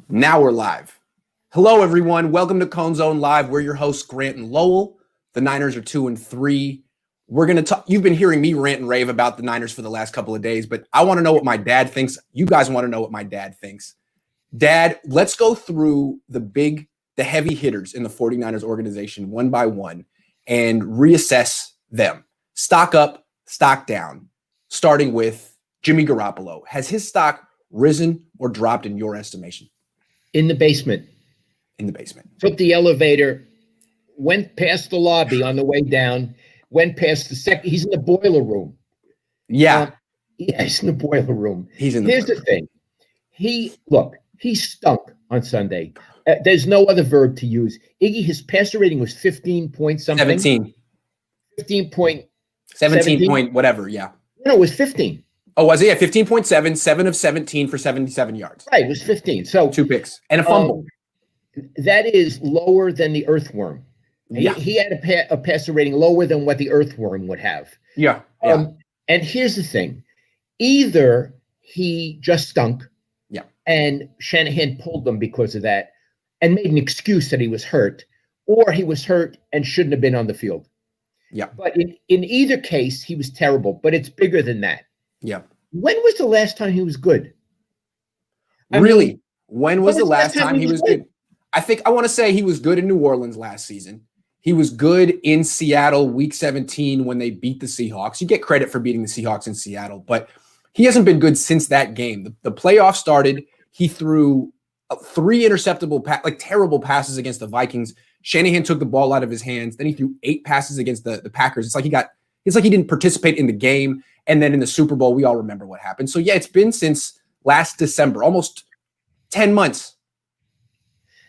Now we're live. Hello, everyone. Welcome to Cohn Zohn Live. We're your hosts, Grant and Lowell. The Niners are 2-3. We're going to talk. You've been hearing me rant and rave about the Niners for the last couple of days, but I want to know what my dad thinks. You guys want to know what my dad thinks. Dad, let's go through the heavy hitters in the 49ers organization one by one and reassess them. Stock up, stock down, starting with Jimmy Garoppolo. Has his stock risen or dropped in your estimation? In the basement. In the basement. Took the elevator, went past the lobby on the way down, went past the second. He's in the boiler room. Yeah. He's in the boiler room. He's in the Here's the thing. He stunk on Sunday. There's no other verb to use. Iggy, his passer rating was 15 point something. 17. 15 point. 17 point whatever, yeah. No, it was 15. Oh, was it? Yeah, 15.7, 7 of 17 for 77 yards. Right, it was 15. So 2 picks and a fumble. That is lower than the earthworm. Yeah. He had a passer rating lower than what the earthworm would have. Yeah. And here's the thing. Either he just stunk, and Shanahan pulled them because of that and made an excuse that he was hurt, or he was hurt and shouldn't have been on the field. Yeah. But in either case, he was terrible, but it's bigger than that. Yeah. When was the last time he was good? When was the last time he was good? I want to say he was good in New Orleans last season. He was good in Seattle week 17 when they beat the Seahawks. You get credit for beating the Seahawks in Seattle, but he hasn't been good since that game. The playoffs started. He threw 3 interceptable, terrible passes against the Vikings. Shanahan took the ball out of his hands. Then he threw 8 passes against the Packers. It's like he didn't participate in the game. And then in the Super Bowl, we all remember what happened. So yeah, it's been since last December, almost 10 months.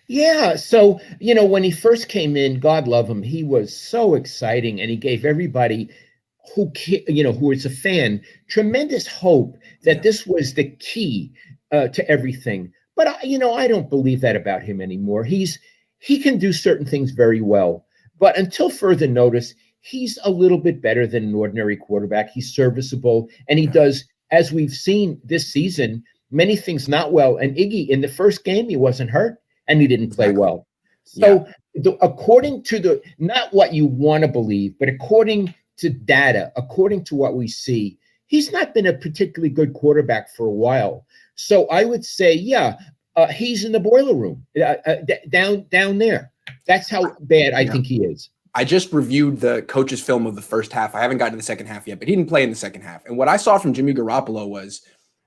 Yeah. So, when he first came in, God love him, he was so exciting, and he gave everybody who is a fan tremendous hope that this was the key to everything. But I don't believe that about him anymore. He can do certain things very well, but until further notice, he's a little bit better than an ordinary quarterback. He's serviceable, and he does, as we've seen this season, many things not well. And Iggy, in the first game, he wasn't hurt, and he didn't play well. So according to not what you want to believe, but according to data, according to what we see, he's not been a particularly good quarterback for a while. So I would say, he's in the boiler room down there. That's how bad I think he is. I just reviewed the coach's film of the first half. I haven't gotten to the second half yet, but he didn't play in the second half. And what I saw from Jimmy Garoppolo was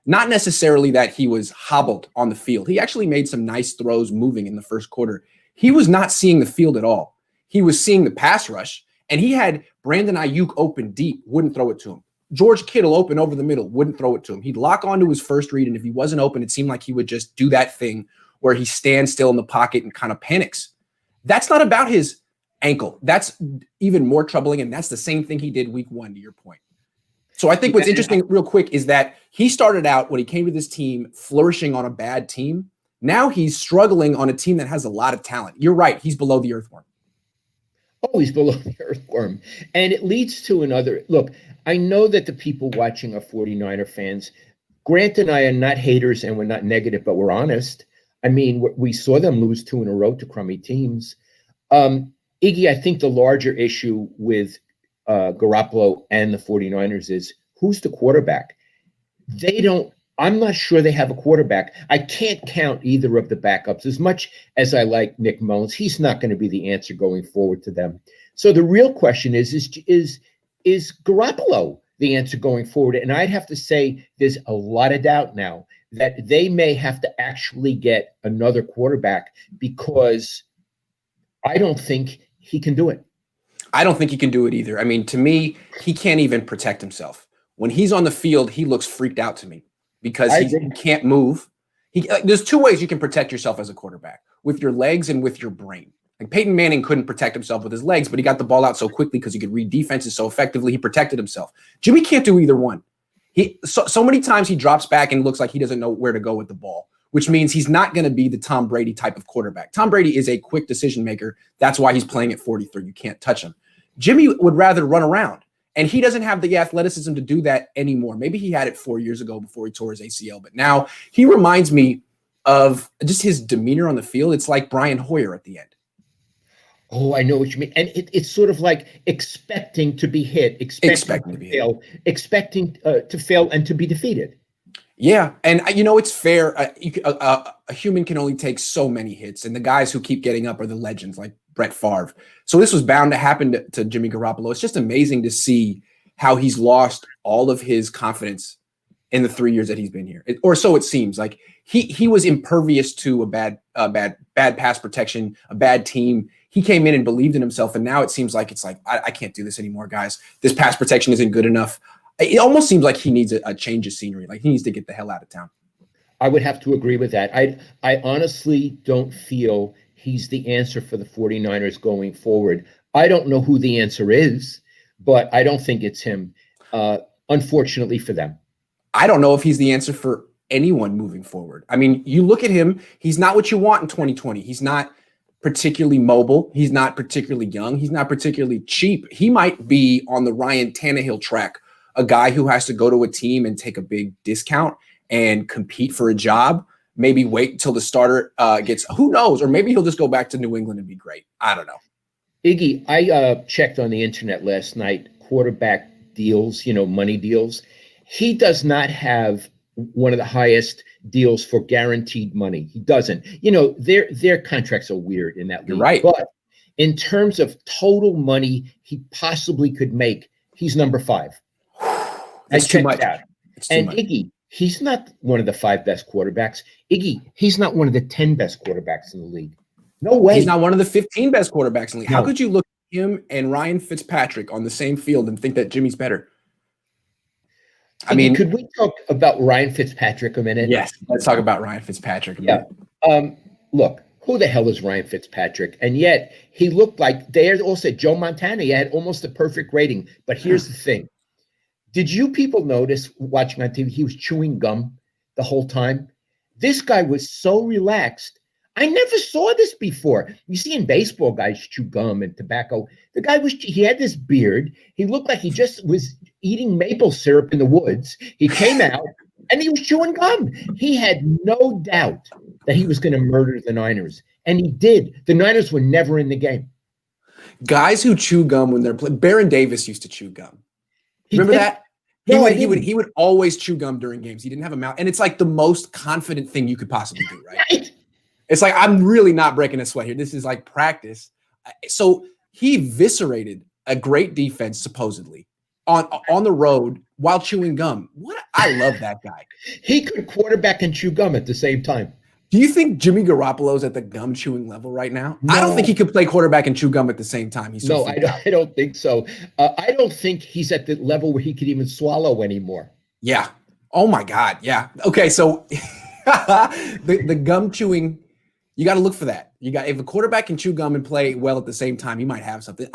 not necessarily that he was hobbled on the field. He actually made some nice throws moving in the first quarter. He was not seeing the field at all. He was seeing the pass rush, and he had Brandon Ayuk open deep, wouldn't throw it to him. George Kittle open over the middle, wouldn't throw it to him. He'd lock onto his first read, and if he wasn't open, it seemed like he would just do that thing where he stands still in the pocket and kind of panics. That's not about his ankle. That's even more troubling, and that's the same thing he did week 1, to your point. So I think what's interesting real quick is that he started out when he came to this team flourishing on a bad team. Now he's struggling on a team that has a lot of talent. You're right. He's below the earthworm. Oh, he's below the earthworm. And it leads to another. Look, I know that the people watching are 49er fans. Grant and I are not haters, and we're not negative, but we're honest. I mean, we saw them lose 2 in a row to crummy teams. Iggy, I think the larger issue with Garoppolo and the 49ers is who's the quarterback? I'm not sure they have a quarterback. I can't count either of the backups. As much as I like Nick Mullins, he's not going to be the answer going forward to them. So the real question is Garoppolo the answer going forward? And I'd have to say there's a lot of doubt now that they may have to actually get another quarterback, because I don't think he can do it. I don't think he can do it either. I mean, to me, he can't even protect himself. When he's on the field, he looks freaked out to me because he can't move. There's 2 ways you can protect yourself as a quarterback: with your legs and with your brain. Like Peyton Manning couldn't protect himself with his legs, but he got the ball out so quickly because he could read defenses so effectively. He protected himself. Jimmy can't do either one. So many times he drops back and looks like he doesn't know where to go with the ball, which means he's not going to be the Tom Brady type of quarterback. Tom Brady is a quick decision maker. That's why he's playing at 43. You can't touch him. Jimmy would rather run around, and he doesn't have the athleticism to do that anymore. Maybe he had it 4 years ago before he tore his ACL, but now he reminds me of just his demeanor on the field, it's like Brian Hoyer at the end. Oh, I know what you mean. And it's sort of like expecting to be hit, expecting to fail, expecting to fail and to be defeated. Yeah. And, it's fair. A human can only take so many hits. And the guys who keep getting up are the legends like Brett Favre. So this was bound to happen to Jimmy Garoppolo. It's just amazing to see how he's lost all of his confidence in the 3 years that he's been here. Or so it seems. Like he was impervious to a bad pass protection, a bad team. He came in and believed in himself, and now it seems like I can't do this anymore, guys. This pass protection isn't good enough. It almost seems like he needs a change of scenery. Like he needs to get the hell out of town. I would have to agree with that. I honestly don't feel he's the answer for the 49ers going forward. I don't know who the answer is, but I don't think it's him, unfortunately for them. I don't know if he's the answer for anyone moving forward. I mean, you look at him, he's not what you want in 2020. He's not particularly mobile. He's not particularly young. He's not particularly cheap. He might be on the Ryan Tannehill track, a guy who has to go to a team and take a big discount and compete for a job. Maybe wait until the starter gets, who knows? Or maybe he'll just go back to New England and be great. I don't know. Iggy, I checked on the internet last night, quarterback deals, money deals. He does not have one of the highest deals for guaranteed money. He doesn't. Their contracts are weird in that league. You're right. But in terms of total money he possibly could make, he's number 5. That's too much. And Iggy, he's not one of the 5 best quarterbacks. Iggy, he's not one of the 10 best quarterbacks in the league. No way. He's not one of the 15 best quarterbacks in the league. No. How could you look at him and Ryan Fitzpatrick on the same field and think that Jimmy's better? I mean, could we talk about Ryan Fitzpatrick a minute? Yes, let's talk about Ryan Fitzpatrick a minute. Look, who the hell is Ryan Fitzpatrick? And yet he looked like they all said Joe Montana. He had almost a perfect rating. But here's the thing. Did you people notice watching on TV, he was chewing gum the whole time? This guy was so relaxed. I never saw this before. You see in baseball, guys chew gum and tobacco. The guy he had this beard. He looked like he just was eating maple syrup in the woods. He came out and he was chewing gum. He had no doubt that he was going to murder the Niners. And he did. The Niners were never in the game. Guys who chew gum when they're playing. Baron Davis used to chew gum. Remember that? He would always chew gum during games. He didn't have a mouth. And it's like the most confident thing you could possibly do, right? It's like, I'm really not breaking a sweat here. This is like practice. So he eviscerated a great defense, supposedly, on the road while chewing gum. I love that guy. He could quarterback and chew gum at the same time. Do you think Jimmy Garoppolo's at the gum chewing level right now? No. I don't think he could play quarterback and chew gum at the same time. I don't think so. I don't think he's at the level where he could even swallow anymore. Yeah. Oh my God. Yeah. Okay. So the gum chewing, you got to look for that. If a quarterback can chew gum and play well at the same time, he might have something.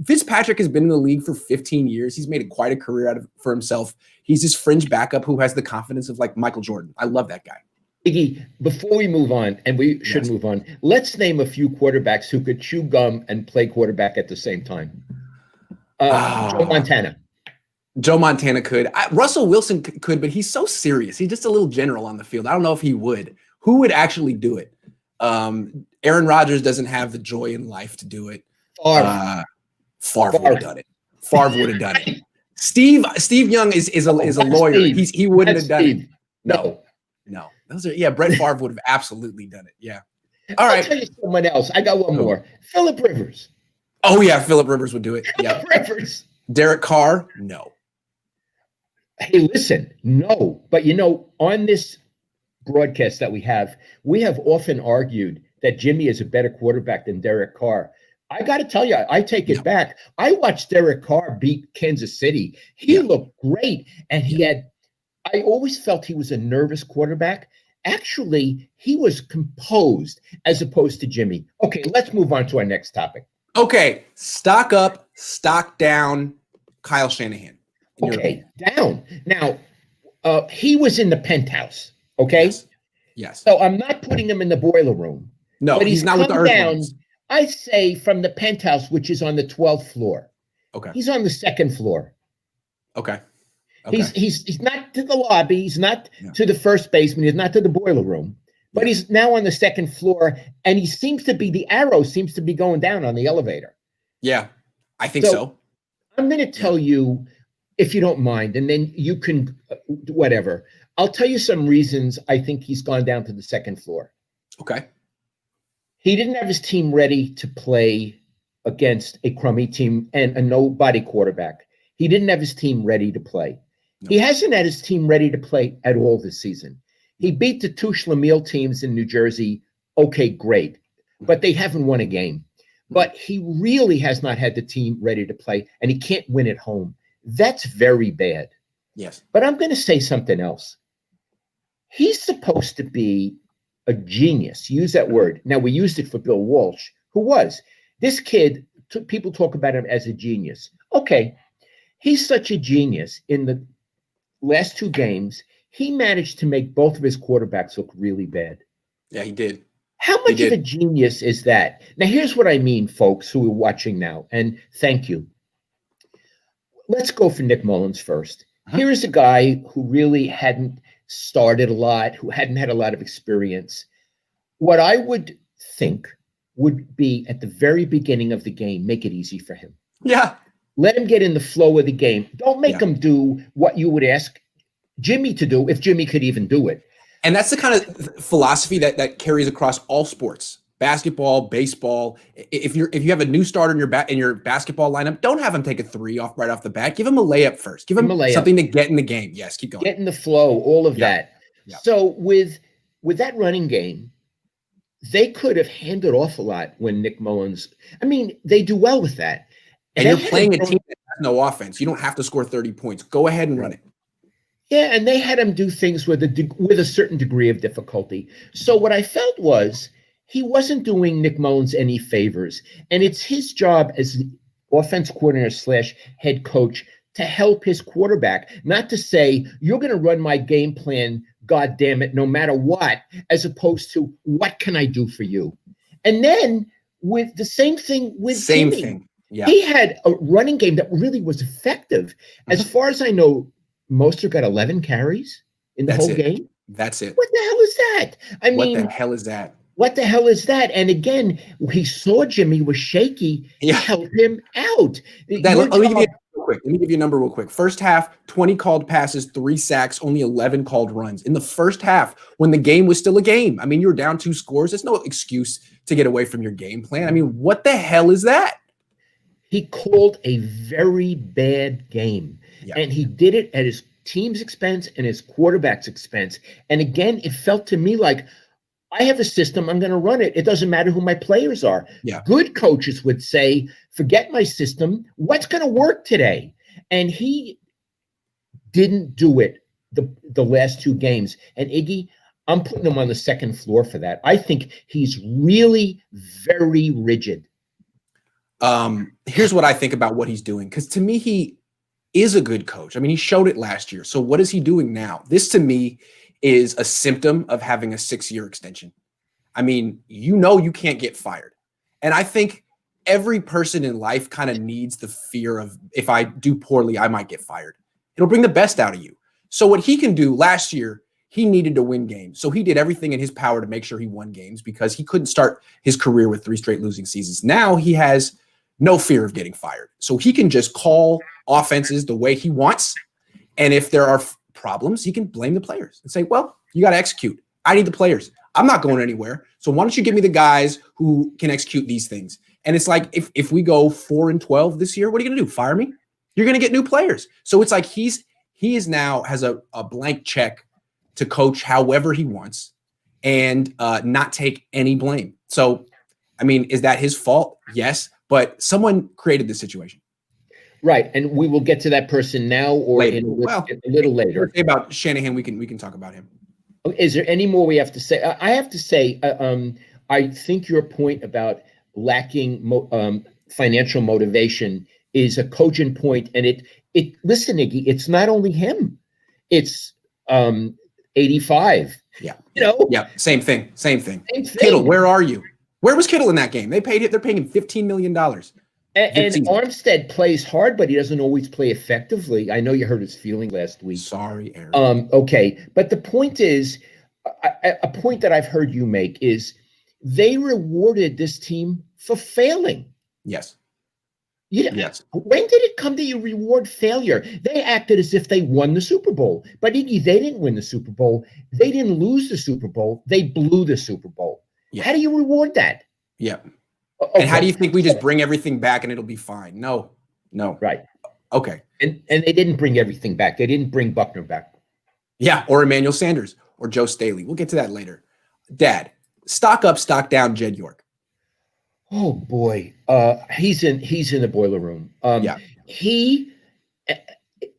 Fitzpatrick has been in the league for 15 years. He's made quite a career for himself. He's this fringe backup who has the confidence of like Michael Jordan. I love that guy. Iggy, before we move on, and we should move on, let's name a few quarterbacks who could chew gum and play quarterback at the same time. Joe Montana. Joe Montana could. Russell Wilson could, but he's so serious. He's just a little general on the field. I don't know if he would. Who would actually do it? Aaron Rodgers doesn't have the joy in life to do it. Favre would have done it. Favre would have done it. Steve Young is a lawyer. He wouldn't have done it. No. Brett Favre would have absolutely done it. Yeah. All right. I'll tell you someone else. I got one more. Phillip Rivers. Oh yeah, Phillip Rivers would do it. Yeah. Rivers. Derek Carr, no. Hey, listen, no. But on this broadcast that we have often argued that Jimmy is a better quarterback than Derek Carr. I got to tell you, I take it back. I watched Derek Carr beat Kansas City. He looked great, and I always felt he was a nervous quarterback. Actually, he was composed as opposed to Jimmy. Okay, let's move on to our next topic. Okay, stock up, stock down, Kyle Shanahan. Okay, down. Now, he was in the penthouse, okay? Yes. So I'm not putting him in the boiler room. No, but he's not with the Earthlings. I say from the penthouse, which is on the 12th floor. Okay. He's on the 2nd floor. Okay. He's not to the lobby. He's not to the first basement. He's not to the boiler room. But he's now on the second floor, and the arrow seems to be going down on the elevator. Yeah, I think so. I'm going to tell you, if you don't mind, and then you can, whatever. I'll tell you some reasons I think he's gone down to the second floor. Okay. He didn't have his team ready to play against a crummy team and a nobody quarterback. He didn't have his team ready to play. No. He hasn't had his team ready to play at all this season. He beat the two Schlemiel teams in New Jersey. Okay, great. But they haven't won a game. But he really has not had the team ready to play, and he can't win at home. That's very bad. Yes. But I'm going to say something else. He's supposed to be a genius. Use that word. Now, we used it for Bill Walsh, who was. This kid, people talk about him as a genius. Okay, he's such a genius. In the last two games, he managed to make both of his quarterbacks look really bad. Yeah, he did. How much of a genius is that? Now, here's what I mean, folks who are watching now, and thank you. Let's go for Nick Mullins first. Here's a guy who really hadn't started a lot, who hadn't had a lot of experience. What I would think would be at the very beginning of the game, make it easy for him. Yeah. Let him get in the flow of the game. Don't make him do what you would ask Jimmy to do, if Jimmy could even do it. And that's the kind of philosophy that carries across all sports. Basketball, baseball. If you have a new starter in your basketball lineup, don't have him take a three right off the bat. Give him a layup first. Give him something to get in the game. Yes, keep going. Get in the flow, all of that. Yeah. So with that running game, they could have handed off a lot when Nick Mullins. I mean, they do well with that. And you're playing a team that has no offense. You don't have to score 30 points. Go ahead and run it. Yeah, and they had him do things with a certain degree of difficulty. So what I felt was he wasn't doing Nick Mullins any favors. And it's his job as the offense coordinator / head coach to help his quarterback, not to say, you're going to run my game plan, God damn it, no matter what, as opposed to, what can I do for you? And then with the same thing with Jimmy. Yeah. He had a running game that really was effective. As far as I know, Mostert got 11 carries in the whole game. That's it. What the hell is that? What the hell is that? What the hell is that? And again, he saw Jimmy was shaky. Yeah. Help him out. Let me give you a number real quick. First half, 20 called passes, 3 sacks, only 11 called runs. In the first half, when the game was still a game. I mean, you were down 2 scores. There's no excuse to get away from your game plan. I mean, what the hell is that? He called a very bad game. Yeah. And he did it at his team's expense and his quarterback's expense. And again, it felt to me like, I have a system, I'm going to run it. It doesn't matter who my players are. Yeah. Good coaches would say, forget my system. What's going to work today? And he didn't do it the last 2 games. And Iggy, I'm putting him on the second floor for that. I think he's really very rigid. Here's what I think about what he's doing. Because to me, he is a good coach. I mean, he showed it last year. So what is he doing now? This to me is a symptom of having a 6-year extension. I mean, you can't get fired. And I think every person in life kind of needs the fear of, if I do poorly, I might get fired. It'll bring the best out of you. So what he can do, last year, he needed to win games. So he did everything in his power to make sure he won games because he couldn't start his career with 3 straight losing seasons. Now he has no fear of getting fired. So he can just call offenses the way he wants. And if there are problems, he can blame the players and say, well, you got to execute. I need the players. I'm not going anywhere. So why don't you give me the guys who can execute these things? And it's like, if we go 4-12 this year, what are you going to do? Fire me? You're going to get new players. So it's like he is now has a blank check to coach however he wants and not take any blame. So, I mean, is that his fault? Yes. But someone created this situation. Right, and we will get to that person now or a little later. About Shanahan, we can talk about him. Is there any more we have to say? I have to say, I think your point about lacking financial motivation is a cogent point, and it. Listen, Iggy, it's not only him; it's 85. Yeah, Yeah, same thing. Kittle, where are you? Where was Kittle in that game? They're paying him $15 million. And Armstead plays hard, but he doesn't always play effectively. I know you hurt his feeling last week. Sorry, Aaron. Okay. But the point is, a point that I've heard you make is they rewarded this team for failing. Yes. Yes. When did it come that you reward failure? They acted as if they won the Super Bowl. But Iggy, they didn't win the Super Bowl. They didn't lose the Super Bowl. They blew the Super Bowl. Yeah. How do you reward that? Yeah. Okay. And how do you think we just bring everything back and it'll be fine? No. Right. Okay. And they didn't bring everything back. They didn't bring Buckner back. Yeah, or Emmanuel Sanders or Joe Staley. We'll get to that later. Dad, stock up, stock down, Jed York. Oh boy, he's in the boiler room. Yeah. He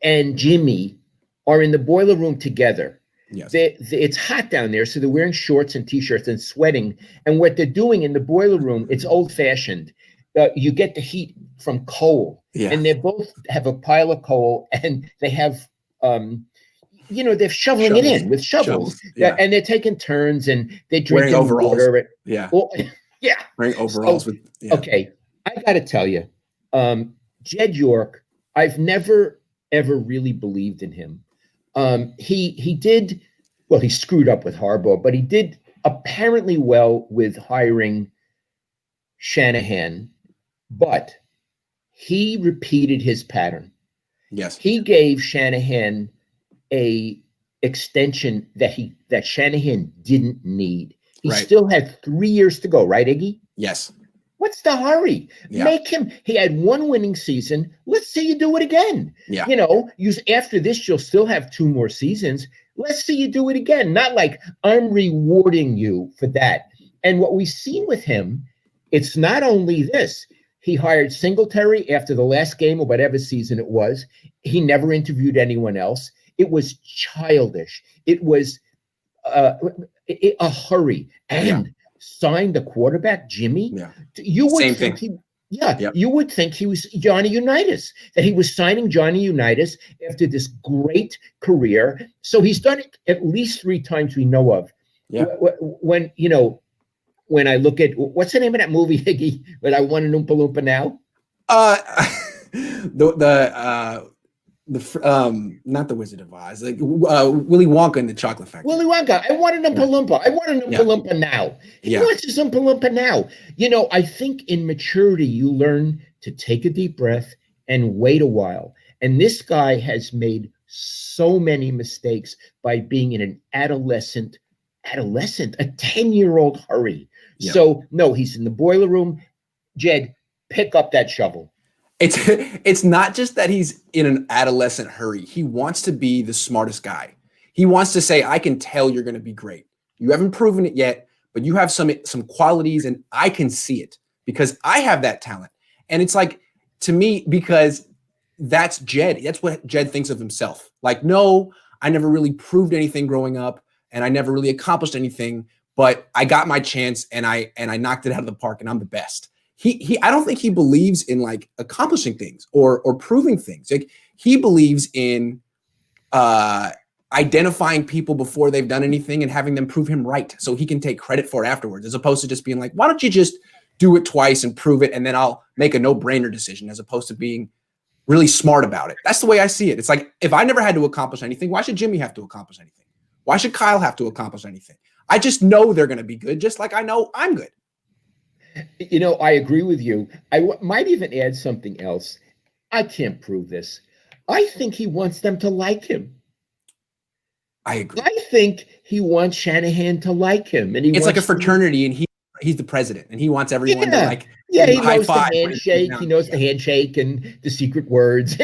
and Jimmy are in the boiler room together. Yes. It's hot down there, so they're wearing shorts and t-shirts and sweating. And what they're doing in the boiler room, it's old-fashioned. You get the heat from coal, and they both have a pile of coal, and they have, they're shoveling it in with shovels. Yeah. And they're taking turns, and they're drinking water. Yeah. Yeah. Wearing overalls. Okay, I got to tell you, Jed York, I've never, ever really believed in him. He did, well, he screwed up with Harbaugh, but he did apparently well with hiring Shanahan, but he repeated his pattern. Yes. He gave Shanahan a extension that Shanahan didn't need. He still had 3 years to go, right, Iggy? Yes. What's the hurry? Yeah. Make him. He had one winning season. Let's see you do it again. Yeah. After this, you'll still have 2 more seasons. Let's see you do it again. Not like I'm rewarding you for that. And what we've seen with him, it's not only this. He hired Singletary after the last game or whatever season it was. He never interviewed anyone else. It was childish. It was a hurry. And signed the quarterback, Jimmy. Yeah. You would think you would think he was Johnny Unitas, that he was signing Johnny Unitas after this great career. So he's done it at least 3 times we know of. Yeah. When I look at what's the name of that movie, Higgy, that I want an Oompa Loompa now? Not the Wizard of Oz, like Willy Wonka and the Chocolate Factory. Willy Wonka. I want an Oompa Loompa. I want an Oompa Loompa now. He wants his Oompa Loompa now. I think in maturity, you learn to take a deep breath and wait a while. And this guy has made so many mistakes by being in an adolescent, a 10-year-old hurry. Yeah. So no, he's in the boiler room. Jed, pick up that shovel. It's not just that he's in an adolescent hurry. He wants to be the smartest guy. He wants to say, I can tell you're going to be great. You haven't proven it yet, but you have some qualities and I can see it because I have that talent. And it's like, to me, because that's Jed. That's what Jed thinks of himself. Like, no, I never really proved anything growing up and I never really accomplished anything, but I got my chance and I knocked it out of the park and I'm the best. I don't think he believes in like accomplishing things or proving things. Like he believes in identifying people before they've done anything and having them prove him right so he can take credit for it afterwards, as opposed to just being like, why don't you just do it twice and prove it and then I'll make a no-brainer decision, as opposed to being really smart about it. That's the way I see it. It's like, if I never had to accomplish anything, why should Jimmy have to accomplish anything? Why should Kyle have to accomplish anything? I just know they're going to be good, just like I know I'm good. I agree with you. I might even add something else. I can't prove this. I think he wants them to like him. I agree. I think he wants Shanahan to like him, and it's like a fraternity, and he's the president, and he wants everyone to like. Yeah, he knows the handshake. He knows the handshake and the secret words.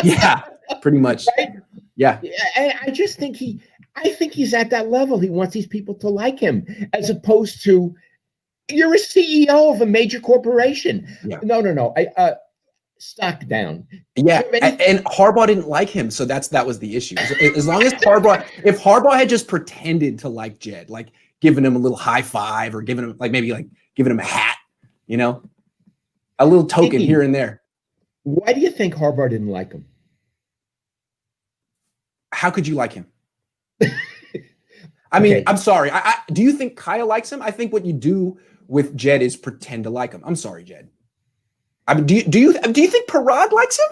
Yeah, pretty much. Right? Yeah. And I just think he's at that level. He wants these people to like him, as opposed to, you're a CEO of a major corporation. Yeah. No. Stock down. Yeah, and Harbaugh didn't like him, so that was the issue. As long as if Harbaugh had just pretended to like Jed, like giving him a little high five or giving him giving him a hat, a little token here and there. Why do you think Harbaugh didn't like him? How could you like him? I mean, I'm sorry. Do you think Kyle likes him? I think what you do with Jed is pretend to like him. I'm sorry, Jed. I mean, do you think Parag likes him?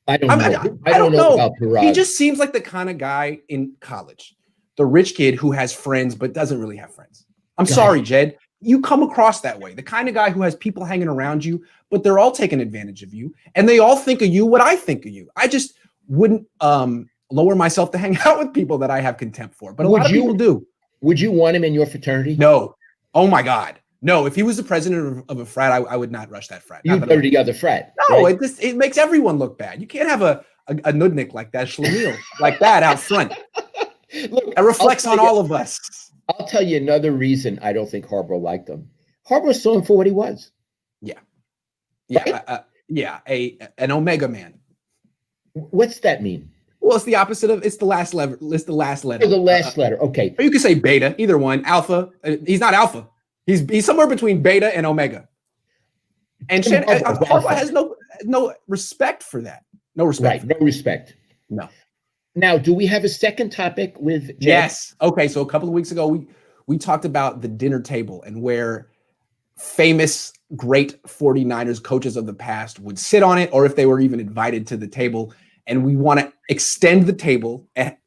I don't know. I don't know about Parag. He just seems like the kind of guy in college the rich kid who has friends but doesn't really have friends. I'm Got sorry, it. Jed. You come across that way. The kind of guy who has people hanging around you, but they're all taking advantage of you, and they all think of you what I think of you. I just wouldn't lower myself to hang out with people that I have contempt for, but a lot of people do. Would you want him in your fraternity? No. Oh my God. No. If he was the president of a frat, I would not rush that frat. You'd go to the other frat. No, right? it makes everyone look bad. You can't have a nudnik like that, Schlemiel like that out front. Look, That reflects on all of us. I'll tell you another reason I don't think Harbaugh liked him. Harbaugh saw him for what he was. Yeah. An Omega man. What's that mean? Well, it's the opposite of it's the last letter. It's the last letter. Oh, the last letter. Okay. Or you could say beta, either one. Alpha. He's not alpha. He's somewhere between beta and omega. And Harbaugh has no respect for that. No respect. Right. No respect. No. Now, do we have a second topic with Jed? Yes. Okay. So a couple of weeks ago, we talked about the dinner table and where famous great 49ers coaches of the past would sit on it, or if they were even invited to the table. And we want to extend the table and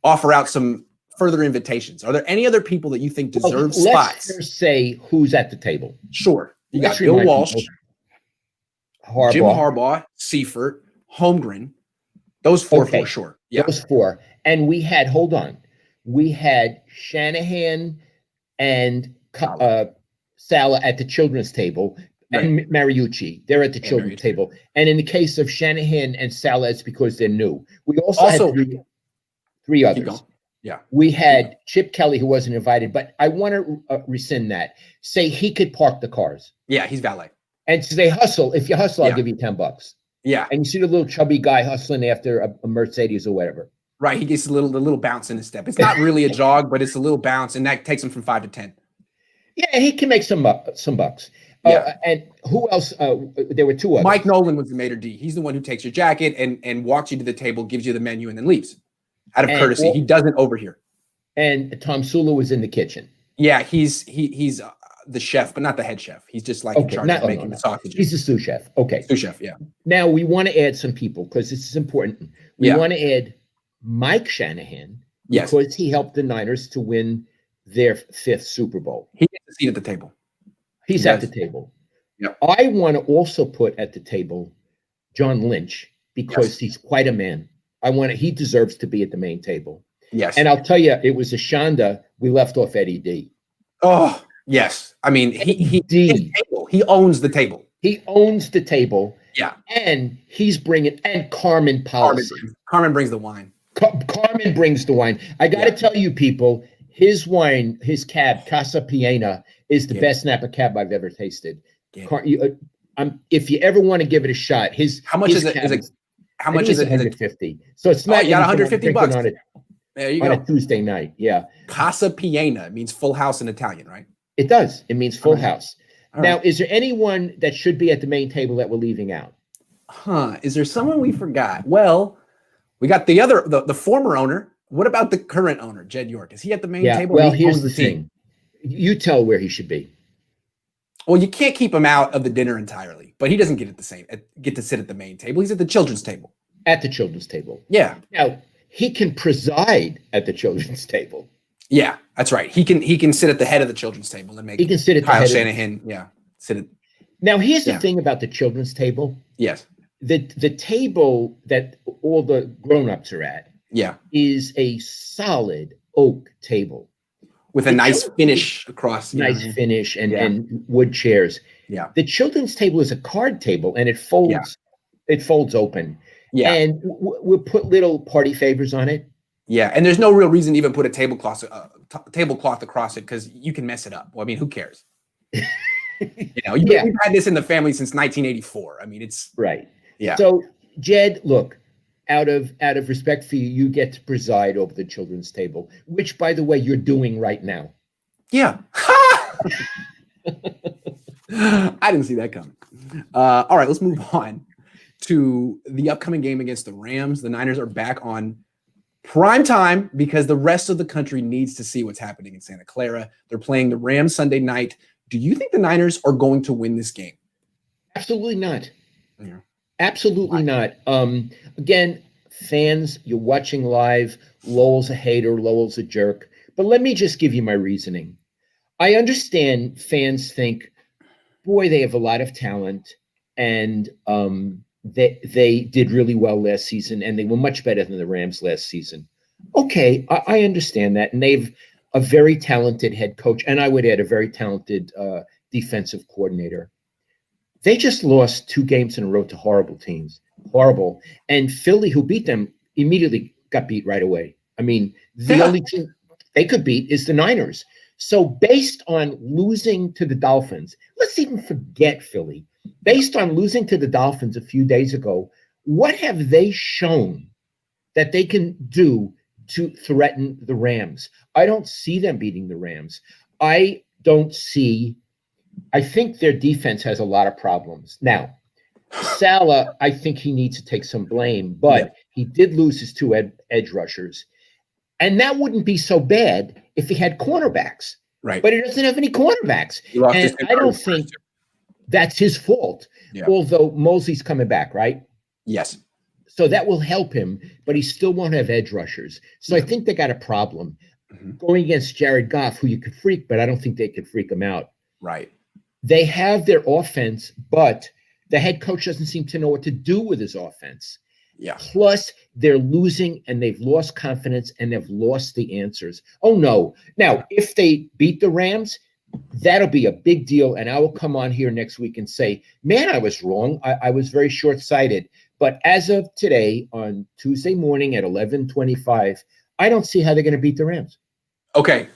offer out some further invitations. Are there any other people that you think deserve spots? Let's first say who's at the table. Sure. You got Let's Bill remind Walsh, people. Harbaugh. Jim Harbaugh, Seifert, Holmgren. Those four for sure. Yeah. Those four. And we had, hold on, we had Shanahan and Saleh at the children's table, and Mariucci. They're at the children's table. And in the case of Shanahan and Saleh, it's because they're new. We also had three others. Yeah. We had Chip Kelly, who wasn't invited, but I want to rescind that. Say he could park the cars. Yeah, he's valet. And say hustle. If you hustle, I'll give you $10. Yeah. And you see the little chubby guy hustling after a Mercedes or whatever. Right. He gets the little bounce in his step. It's not really a jog, but it's a little bounce, and that takes him from 5 to 10. Yeah, he can make some bucks. Yeah. And who else? There were two others. Mike Nolan was the maitre d'. He's the one who takes your jacket and walks you to the table, gives you the menu, and then leaves out of courtesy. He doesn't overhear. And Tom Sula was in the kitchen. Yeah, he's the chef, but not the head chef. He's just like in charge of making the sausages. He's the sous chef. Okay. Sous chef, yeah. Now we want to add some people because this is important. We want to add Mike Shanahan because he helped the Niners to win their 5th Super Bowl. He gets a seat at the table. He's at the table. Yep. I want to also put at the table John Lynch because he's quite a man. He deserves to be at the main table. Yes. And I'll tell you, it was a shanda we left off Eddie D. Oh, yes. I mean, he owns the table. He owns the table. Yeah. And he's bringing, and Carmen policy. Carmen brings the wine. Carmen brings the wine. I got to tell you, people, his wine, his cab, Casa Piena, is the best Napa cab I've ever tasted. If you ever want to give it a shot, how much is it? How much is it? 150. So it's not. You got $150 on it. There you on go. A Tuesday night. Yeah. Casa Piena means full house in Italian, right? It does. It means full house. All now, right. Is there anyone that should be at the main table that we're leaving out? Is there someone we forgot? Well, we got the former owner. What about the current owner, Jed York? Is he at the main table? Well, here's the thing. You tell where he should be. Well, you can't keep him out of the dinner entirely, but he doesn't get to sit at the main table. He's at the children's table. At the children's table. Yeah. Now, he can preside at the children's table. Yeah, that's right. He can sit at the head of the children's table and make. He can sit at Kyle the head Shanahan. Sit at. Now, here's the thing about the children's table. Yes. The table that all the grown-ups are at. Yeah. Is a solid oak table with a nice finish across. Nice finish and wood chairs. Yeah. The children's table is a card table and it folds. Yeah. It folds open. Yeah. And we'll put little party favors on it. Yeah, and there's no real reason to even put a tablecloth across it because you can mess it up. Well, I mean, who cares? We've had this in the family since 1984. I mean, it's right. Yeah. So, Jed, look, out of respect for you, you get to preside over the children's table, which, by the way, you're doing right now. Yeah. I didn't see that coming. All right, let's move on to the upcoming game against the Rams. The Niners are back on prime time because the rest of the country needs to see what's happening in Santa Clara. They're playing the Rams Sunday night. Do you think the Niners are going to win this game? Absolutely not. Yeah. Absolutely not. Again, fans, you're watching live. Lowell's a hater. Lowell's a jerk. But let me just give you my reasoning. I understand fans think, boy, they have a lot of talent, and they did really well last season, and they were much better than the Rams last season. Okay, I understand that, and they've a very talented head coach, and I would add a very talented defensive coordinator. They just lost 2 games in a row to horrible teams, horrible. And Philly, who beat them, immediately got beat right away. I mean, the only team they could beat is the Niners. So based on losing to the Dolphins, let's even forget Philly. Based on losing to the Dolphins a few days ago, what have they shown that they can do to threaten the Rams? I don't see them beating the Rams. I think their defense has a lot of problems. Now, Saleh, I think he needs to take some blame, but he did lose his 2 edge rushers. And that wouldn't be so bad if he had cornerbacks. Right. But he doesn't have any cornerbacks. And I don't think that's his fault. Yeah. Although Mosley's coming back, right? Yes. So that will help him, but he still won't have edge rushers. So I think they got a problem. Going against Jared Goff, who you could freak, but I don't think they could freak him out. Right. They have their offense, but the head coach doesn't seem to know what to do with his offense. Yeah. Plus, they're losing, and they've lost confidence, and they've lost the answers. Oh, no. Now, if they beat the Rams, that'll be a big deal, and I will come on here next week and say, man, I was wrong. I was very short-sighted. But as of today, on Tuesday morning at 11:25, I don't see how they're going to beat the Rams. Okay.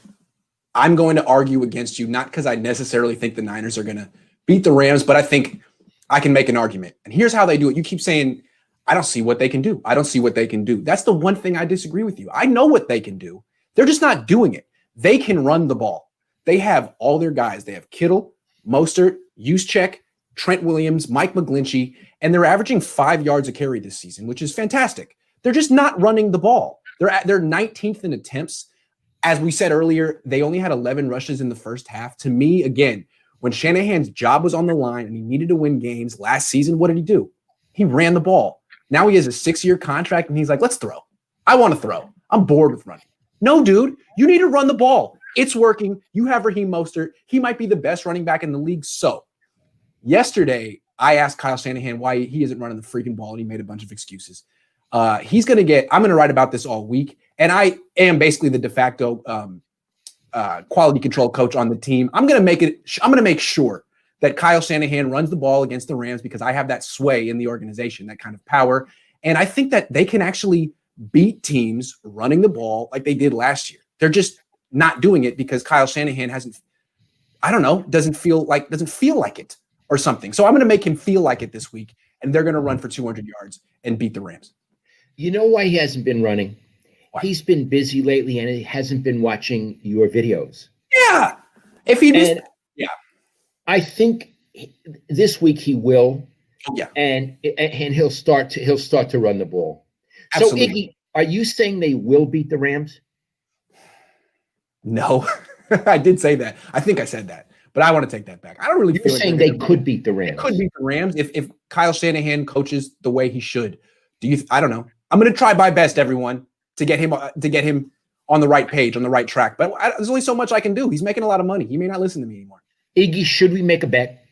I'm going to argue against you, not because I necessarily think the Niners are going to beat the Rams, but I think I can make an argument. And here's how they do it. You keep saying, I don't see what they can do. I don't see what they can do. That's the one thing I disagree with you. I know what they can do. They're just not doing it. They can run the ball. They have all their guys. They have Kittle, Mostert, Juszczyk, Trent Williams, Mike McGlinchey, and they're averaging 5 yards a carry this season, which is fantastic. They're just not running the ball. They're 19th in attempts. As we said earlier, they only had 11 rushes in the first half. To me, again, when Shanahan's job was on the line and he needed to win games last season, what did he do? He ran the ball. Now he has a 6-year contract, and he's like, let's throw. I want to throw. I'm bored with running. No, dude, you need to run the ball. It's working. You have Raheem Mostert. He might be the best running back in the league. So yesterday, I asked Kyle Shanahan why he isn't running the freaking ball, and he made a bunch of excuses. I'm going to write about this all week, and I am basically the de facto quality control coach on the team. I'm going to make sure that Kyle Shanahan runs the ball against the Rams because I have that sway in the organization, that kind of power. And I think that they can actually beat teams running the ball like they did last year. They're just not doing it because Kyle Shanahan doesn't feel like it or something. So I'm going to make him feel like it this week, and they're going to run for 200 yards and beat the Rams. You know why he hasn't been running? Why? He's been busy lately, and he hasn't been watching your videos. Yeah. If he was, I think this week he will. Yeah. And he'll start to run the ball. Absolutely. So Iggy, are you saying they will beat the Rams? No. I did say that. I think I said that. But I want to take that back. I don't really feel like saying they could beat the Rams. They could beat the Rams if Kyle Shanahan coaches the way he should. I don't know. I'm going to try my best, everyone, to get him on the right page, on the right track. But there's only so much I can do. He's making a lot of money. He may not listen to me anymore. Iggy, should we make a bet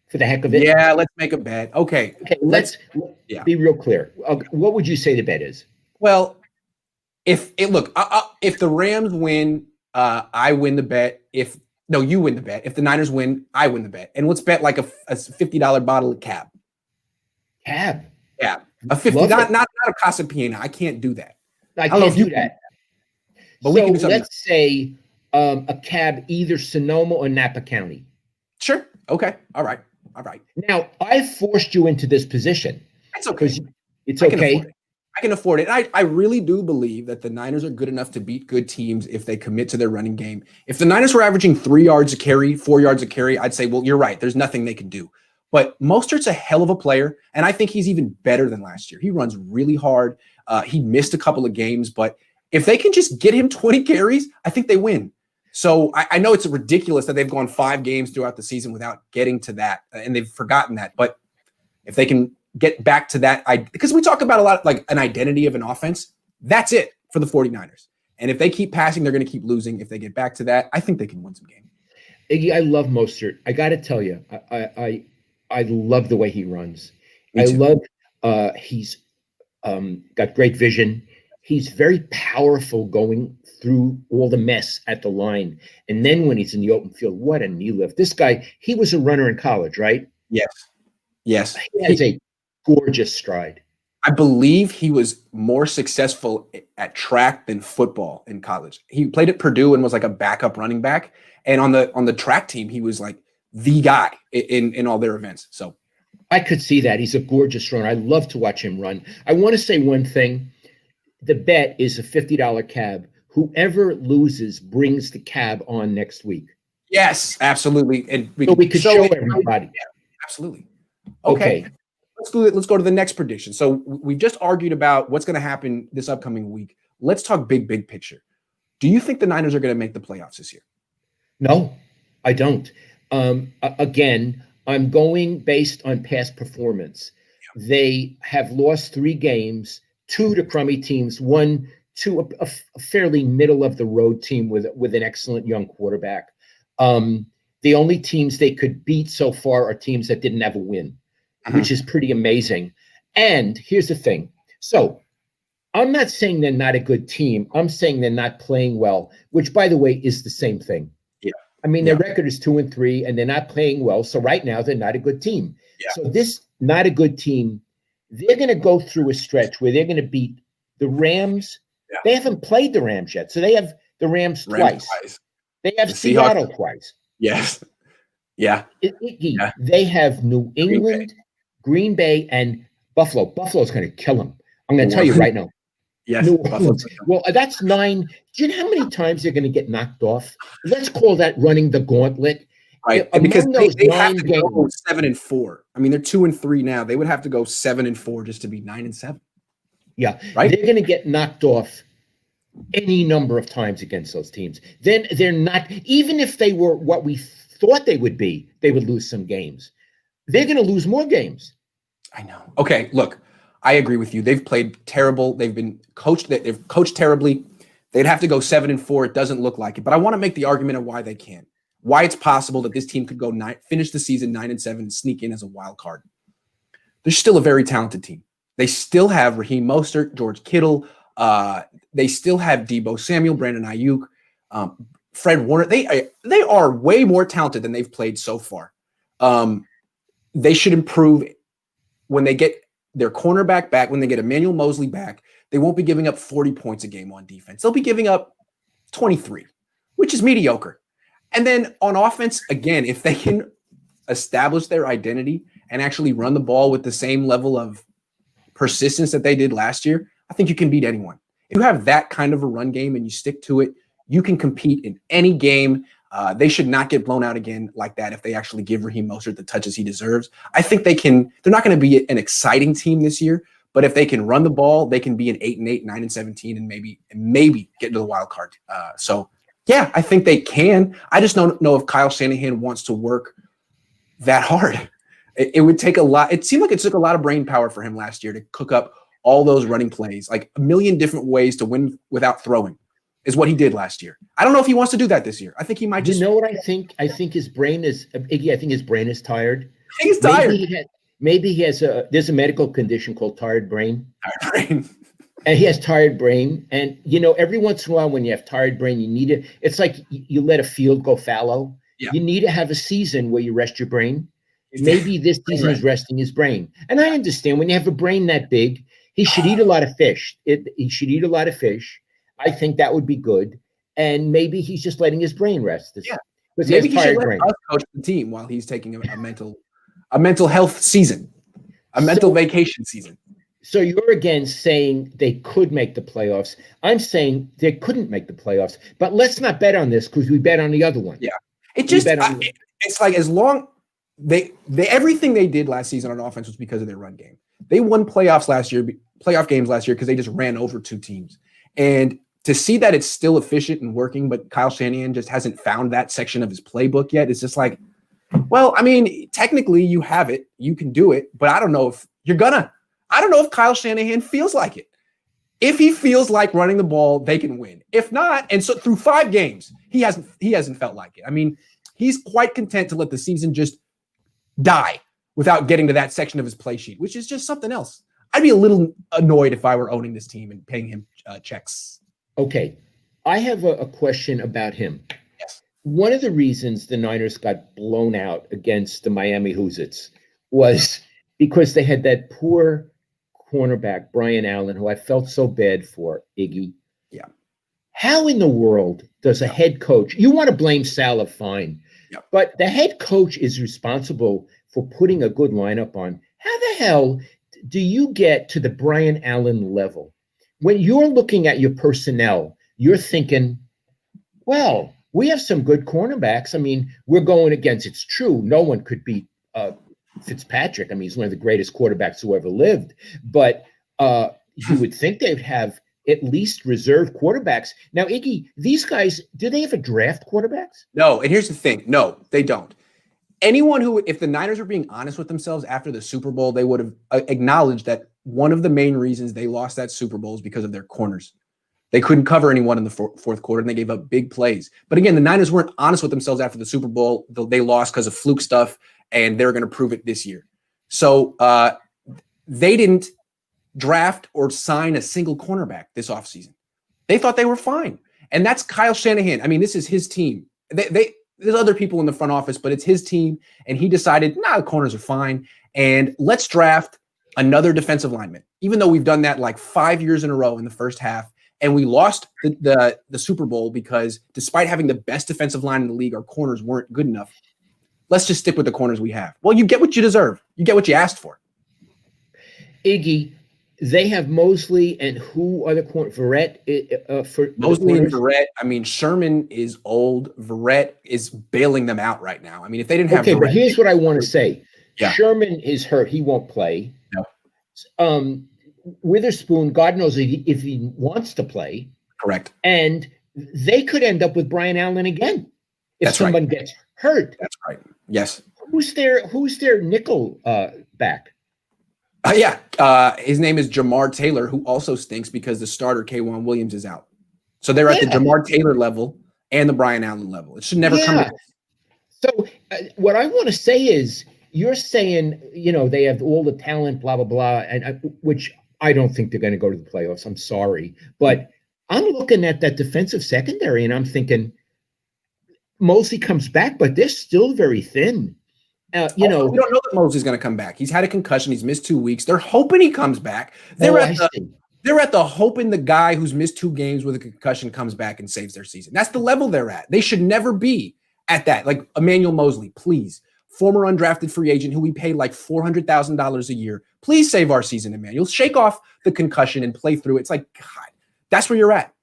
for the heck of it? Yeah, let's make a bet. Okay, let's be real clear. What would you say the bet is? Well, if the Rams win, I win the bet. You win the bet. If the Niners win, I win the bet. And let's bet like a $50 bottle of cab. Cab? Yeah. A 50, not a Casa Piena. I can't do that. I can't do that. But we can do something. Let's say a cab, either Sonoma or Napa County. Sure. Okay. All right. Now, I forced you into this position. It's okay. It's okay. I can afford it. I really do believe that the Niners are good enough to beat good teams if they commit to their running game. If the Niners were averaging 3 yards a carry, 4 yards a carry, I'd say, well, you're right. There's nothing they can do. But Mostert's a hell of a player, and I think he's even better than last year. He runs really hard. He missed a couple of games, but if they can just get him 20 carries, I think they win. So I know it's ridiculous that they've gone 5 games throughout the season without getting to that, and they've forgotten that. But if they can get back to that, because we talk about a lot like an identity of an offense. That's it for the 49ers. And if they keep passing, they're going to keep losing. If they get back to that, I think they can win some games. Iggy, I love Mostert. I got to tell you, I love the way he runs. Me too. I love he's got great vision. He's very powerful going through all the mess at the line. And then when he's in the open field, what a knee lift. This guy, he was a runner in college, right? Yes. He has a gorgeous stride. I believe he was more successful at track than football in college. He played at Purdue and was like a backup running back. And on the track team, he was like the guy in all their events. So I could see that. He's a gorgeous runner. I love to watch him run. I want to say one thing. The bet is a $50 cab. Whoever loses brings the cab on next week. Yes, absolutely. And we could show everybody. Yeah, absolutely. Okay. Let's go to the next prediction. So we've just argued about what's going to happen this upcoming week. Let's talk big picture. Do you think the Niners are going to make the playoffs this year? No, I don't. Again, I'm going based on past performance. Yeah. They have lost 3 games, 2 to crummy teams, 1 to a fairly middle of the road team with an excellent young quarterback. The only teams they could beat so far are teams that didn't have a win, which is pretty amazing. And here's the thing. So I'm not saying they're not a good team. I'm saying they're not playing well, which, by the way, is the same thing. Yeah. I mean, their record is 2-3, and they're not playing well. So right now, they're not a good team. Yeah. So this not a good team, they're going to go through a stretch where they're going to beat the Rams. Yeah. They haven't played the Rams yet. So they have the Rams twice. They have Seattle twice. Yes. Yeah. They have New England, Green Bay, and Buffalo. Buffalo's going to kill them. I'm going to tell you right now. Yes. Well, that's 9. Do you know how many times they're going to get knocked off? Let's call that running the gauntlet. Right. Because they have to go 7-4. I mean, they're 2-3 now. They would have to go 7-4 just to be 9-7. Yeah. Right. They're going to get knocked off any number of times against those teams. Then they're not, even if they were what we thought they would be, they would lose some games. They're going to lose more games. I know. Okay, look, I agree with you. They've played terrible. They've coached terribly. They'd have to go 7-4. It doesn't look like it. But I want to make the argument of why they can. Why it's possible that this team could go finish the season 9-7 and sneak in as a wild card. They're still a very talented team. They still have Raheem Mostert, George Kittle. They still have Deebo Samuel, Brandon Ayuk, Fred Warner. They are way more talented than they've played so far. They should improve when they get their cornerback back, when they get Emmanuel Mosley back. They won't be giving up 40 points a game on defense. They'll be giving up 23, which is mediocre. And then on offense, again, if they can establish their identity and actually run the ball with the same level of persistence that they did last year, I think you can beat anyone. If you have that kind of a run game and you stick to it, you can compete in any game. They should not get blown out again like that if they actually give Raheem Mostert the touches he deserves. I think they can. They're not going to be an exciting team this year, but if they can run the ball, they can be an 8-8, 9-17, and maybe get into the wild card. So yeah, I think they can. I just don't know if Kyle Shanahan wants to work that hard. It would take a lot. It seemed like it took a lot of brain power for him last year to cook up all those running plays, like a million different ways to win without throwing is what he did last year. I don't know if he wants to do that this year. I think he might just. You know what I think? I think his brain is, Iggy, I think his brain is tired. He's tired. Maybe he has there's a medical condition called tired brain. Tired brain. And he has tired brain. And, every once in a while when you have tired brain, you need it. It's like you let a field go fallow. Yeah. You need to have a season where you rest your brain. Maybe this season is resting his brain. And I understand when you have a brain that big, he should eat a lot of fish. He should eat a lot of fish. I think that would be good. And maybe he's just letting his brain rest. Yeah. Maybe he should let us coach the team while he's taking a mental health season, a mental vacation season. So you're again saying they could make the playoffs. I'm saying they couldn't make the playoffs. But let's not bet on this because we bet on the other one. Yeah. It's like as long they everything they did last season on offense was because of their run game. They won playoff games last year because they just ran over 2 teams. And to see that it's still efficient and working, but Kyle Shanahan just hasn't found that section of his playbook yet, it's just like, well, I mean, technically you have it, you can do it, but I don't know if You're gonna. I don't know if Kyle Shanahan feels like it. If he feels like running the ball, they can win. If not, and so through 5 games, he hasn't felt like it. I mean, he's quite content to let the season just die without getting to that section of his play sheet, which is just something else. I'd be a little annoyed if I were owning this team and paying him checks. Okay. I have a question about him. Yes. One of the reasons the Niners got blown out against the Miami Hoosiers was because they had that poor cornerback, Brian Allen, who I felt so bad for, Iggy. Yeah. How in the world does a head coach, you want to blame Salah, fine, but the head coach is responsible for putting a good lineup on. How the hell do you get to the Brian Allen level? When you're looking at your personnel, you're thinking, well, we have some good cornerbacks. I mean, we're going against, it's true, no one could beat Fitzpatrick. I mean, he's one of the greatest quarterbacks who ever lived. But you would think they'd have at least reserve quarterbacks. Now, Iggy, these guys, do they ever draft quarterbacks? No, and here's the thing. No, they don't. Anyone who, if the Niners were being honest with themselves after the Super Bowl, they would have acknowledged that one of the main reasons they lost that Super Bowl is because of their corners. They couldn't cover anyone in the fourth quarter, and they gave up big plays. But again, the Niners weren't honest with themselves after the Super Bowl. They lost because of fluke stuff, and they're going to prove it this year. So they didn't draft or sign a single cornerback this offseason. They thought they were fine. And that's Kyle Shanahan. I mean, this is his team. There's other people in the front office, but it's his team. And he decided, the corners are fine. And let's draft another defensive lineman, even though we've done that like 5 years in a row in the first half. And we lost the Super Bowl because despite having the best defensive line in the league, our corners weren't good enough. Let's just stick with the corners we have. Well, you get what you deserve. You get what you asked for. Iggy, they have Mosley and who are the corners? Verrett for Mosley and Verrett. I mean, Sherman is old. Verrett is bailing them out right now. I mean, if they didn't have Verrett, but here's what I want to say. Yeah. Sherman is hurt. He won't play. No. Witherspoon, God knows if he wants to play. Correct. And they could end up with Brian Allen again if someone gets hurt. That's right. Yes. Who's their nickel back? His name is Jamar Taylor, who also stinks because the starter, K'Wan Williams, is out. So they're at the Jamar Taylor level and the Brian Allen level. It should never come back. So what I want to say is, you're saying, they have all the talent, blah, blah, blah, and which I don't think they're going to go to the playoffs. I'm sorry. But I'm looking at that defensive secondary, and I'm thinking, Mosley comes back, but they're still very thin. We don't know that Mosley's going to come back. He's had a concussion. He's missed 2 weeks. They're hoping he comes back. They're at the hoping the guy who's missed 2 games with a concussion comes back and saves their season. That's the level they're at. They should never be at that. Like Emmanuel Mosley, please. Former undrafted free agent who we paid like $400,000 a year. Please save our season, Emmanuel. Shake off the concussion and play through it. It's like, God, that's where you're at.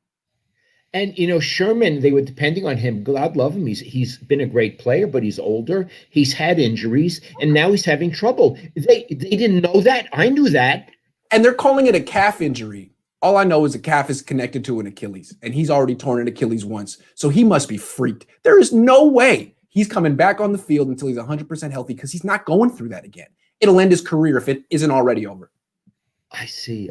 And, Sherman, they were depending on him. God love him. He's been a great player, but he's older. He's had injuries, and now he's having trouble. They didn't know that. I knew that. And they're calling it a calf injury. All I know is a calf is connected to an Achilles, and he's already torn an Achilles once. So he must be freaked. There is no way he's coming back on the field until he's 100% healthy because he's not going through that again. It'll end his career if it isn't already over. I see.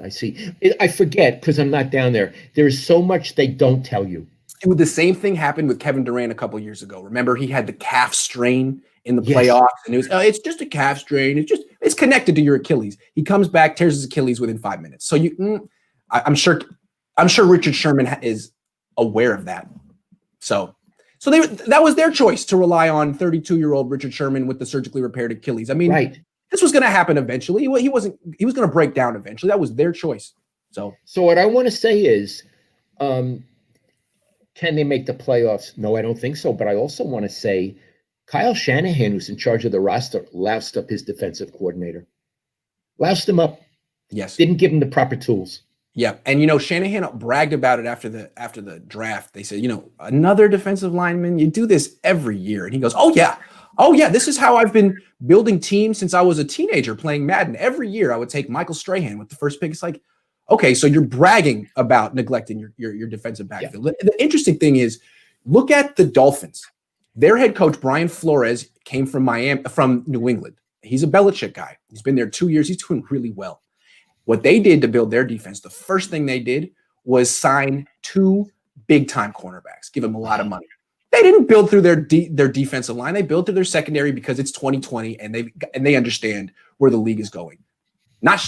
I forget because I'm not down there. There's so much they don't tell you. The same thing happened with Kevin Durant a couple years ago. Remember, he had the calf strain in the playoffs, and it was, it's just a calf strain. It's connected to your Achilles. He comes back, tears his Achilles within 5 minutes. So I'm sure Richard Sherman is aware of that. So that was their choice to rely on 32-year-old Richard Sherman with the surgically repaired Achilles. I mean, right. This was going to happen eventually. He was going to break down eventually. That was their choice. So what I want to say is, can they make the playoffs? No, I don't think so. But I also want to say, Kyle Shanahan, who's in charge of the roster, loused up his defensive coordinator. Loused him up. Yes. Didn't give him the proper tools. Yeah. And, Shanahan bragged about it after the draft. They said, another defensive lineman, you do this every year. And he goes, oh, yeah, this is how I've been building teams since I was a teenager playing Madden. Every year I would take Michael Strahan with the first pick. It's like, okay, so you're bragging about neglecting your defensive backfield. Yeah. The interesting thing is, look at the Dolphins. Their head coach, Brian Flores, came from New England. He's a Belichick guy. He's been there 2 years. He's doing really well. What they did to build their defense, the first thing they did was sign 2 big-time cornerbacks, give them a lot of money. They didn't build through their defensive line. They built through their secondary because it's 2020 and they understand where the league is going. Not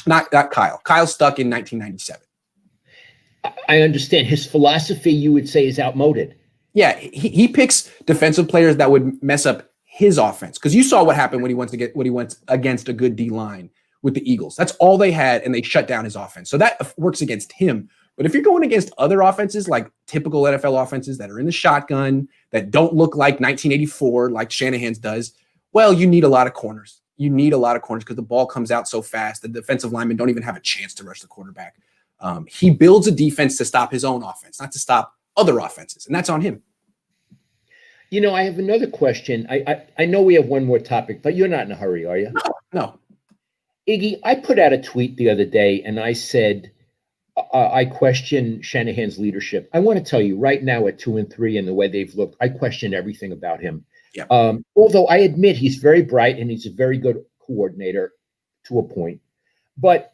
Kyle. Kyle's stuck in 1997. I understand his philosophy, you would say, is outmoded. Yeah, he picks defensive players that would mess up his offense, because you saw what happened when he went against a good D line with the Eagles. That's all they had, and they shut down his offense. So that works against him. But if you're going against other offenses, like typical NFL offenses that are in the shotgun, that don't look like 1984, like Shanahan's does, well, you need a lot of corners. You need a lot of corners because the ball comes out so fast. The defensive linemen don't even have a chance to rush the quarterback. He builds a defense to stop his own offense, not to stop other offenses, and that's on him. You know, I have another question. I know we have one more topic, but you're not in a hurry, are you? No. Iggy, I put out a tweet the other day, and I said, I question Shanahan's leadership. I want to tell you right now at 2-3 and the way they've looked, I question everything about him. Yeah. Although I admit he's very bright and he's a very good coordinator to a point, but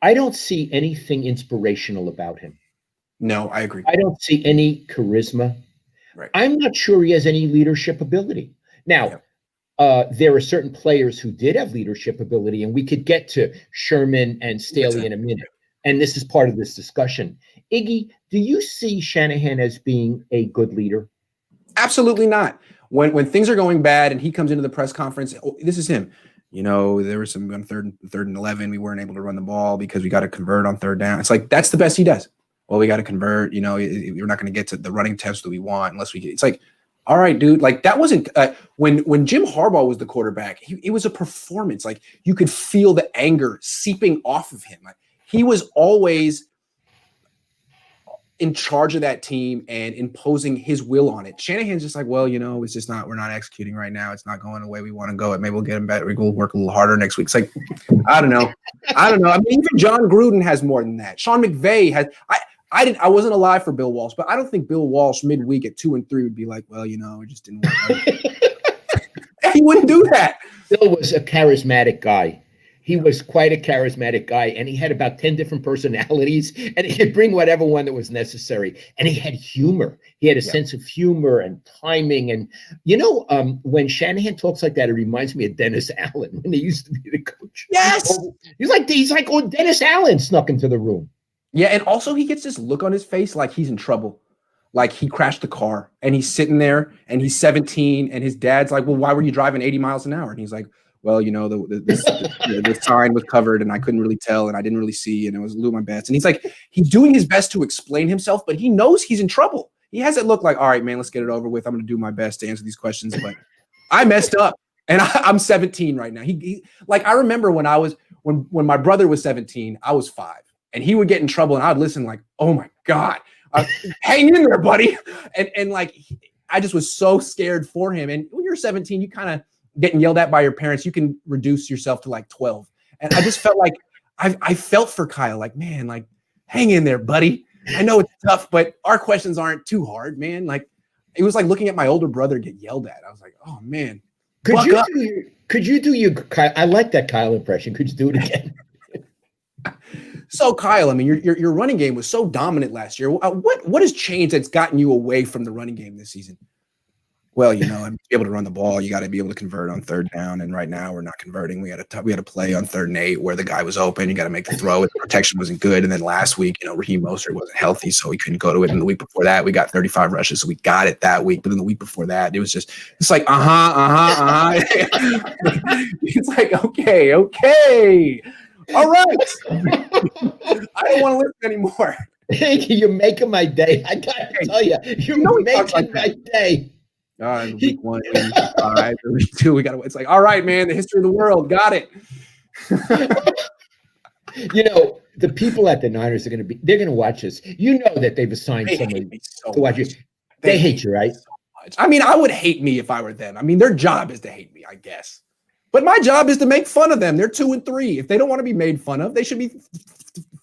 I don't see anything inspirational about him. No, I agree. I don't see any charisma. Right. I'm not sure he has any leadership ability. Now, there are certain players who did have leadership ability, and we could get to Sherman and Staley in a minute. And this is part of this discussion. Iggy, do you see Shanahan as being a good leader? Absolutely not. When things are going bad and he comes into the press conference, this is him. You know, there was some on third and 11. We weren't able to run the ball because we got to convert on third down. It's like, that's the best he does. Well, we got to convert. You know, we're not going to get to the running test that we want unless we get. It's like, all right, dude. Like, that wasn't when Jim Harbaugh was the quarterback. It was a performance. Like, you could feel the anger seeping off of him. Like, he was always in charge of that team and imposing his will on it. Shanahan's just like, well, you know, it's just not, we're not executing right now. It's not going the way we want to go. Maybe we'll get him better. We'll work a little harder next week. It's like, I don't know. I mean, even John Gruden has more than that. Sean McVay has, I wasn't alive for Bill Walsh, but I don't think Bill Walsh midweek at 2-3 would be like, well, you know, it just didn't work. He wouldn't do that. Bill was a charismatic guy. He was quite a charismatic guy, and he had about 10 different personalities, and he could bring whatever one that was necessary. And he had humor. He had a sense of humor and timing. And, you know, when Shanahan talks like that, it reminds me of Dennis Allen when he used to be the coach. Yes. He's like, oh, Dennis Allen snuck into the room. Yeah, and also he gets this look on his face like he's in trouble. Like he crashed the car, and he's sitting there, and he's 17, and his dad's like, well, why were you driving 80 miles an hour? And he's like, well, you know, the sign was covered and I couldn't really tell and I didn't really see and it was my best. And he's like, he's doing his best to explain himself, but he knows he's in trouble. He has it look like, all right, man, let's get it over with. I'm going to do my best to answer these questions, but I messed up and I'm 17 right now. He like, I remember when my brother was 17, I was 5 and he would get in trouble and I'd listen like, oh my God, hang in there, buddy. And like, I just was so scared for him. And when you're 17, you kind of getting yelled at by your parents, you can reduce yourself to like 12. And I just felt like I felt for Kyle, like, man, like, hang in there, buddy. I know it's tough, but our questions aren't too hard, man. Like, it was like looking at my older brother get yelled at. I was like, oh man. Could you do your Kyle? I like that Kyle impression. Could you do it again? So Kyle, I mean, your running game was so dominant last year. What has changed that's gotten you away from the running game this season? Well, you know, to be able to run the ball, you got to be able to convert on third down. And right now we're not converting. We had a play on 3rd and 8 where the guy was open. You got to make the throw. The protection wasn't good. And then last week, you know, Raheem Mostert wasn't healthy, so he couldn't go to it. And the week before that, we got 35 rushes. So we got it that week. But then the week before that, it's like, It's like, okay. All right. I don't want to listen anymore. You're making my day. I got to tell you, you're making my day. Week 1, week 5, week 2, we got to. It's like, all right, man, the history of the world, got it. You know, the people at the Niners they're going to watch this. You know that they've assigned someone to watch you. They hate you, right? So much. I mean, I would hate me if I were them. I mean, their job is to hate me, I guess. But my job is to make fun of them. They're 2-3. If they don't want to be made fun of, they should be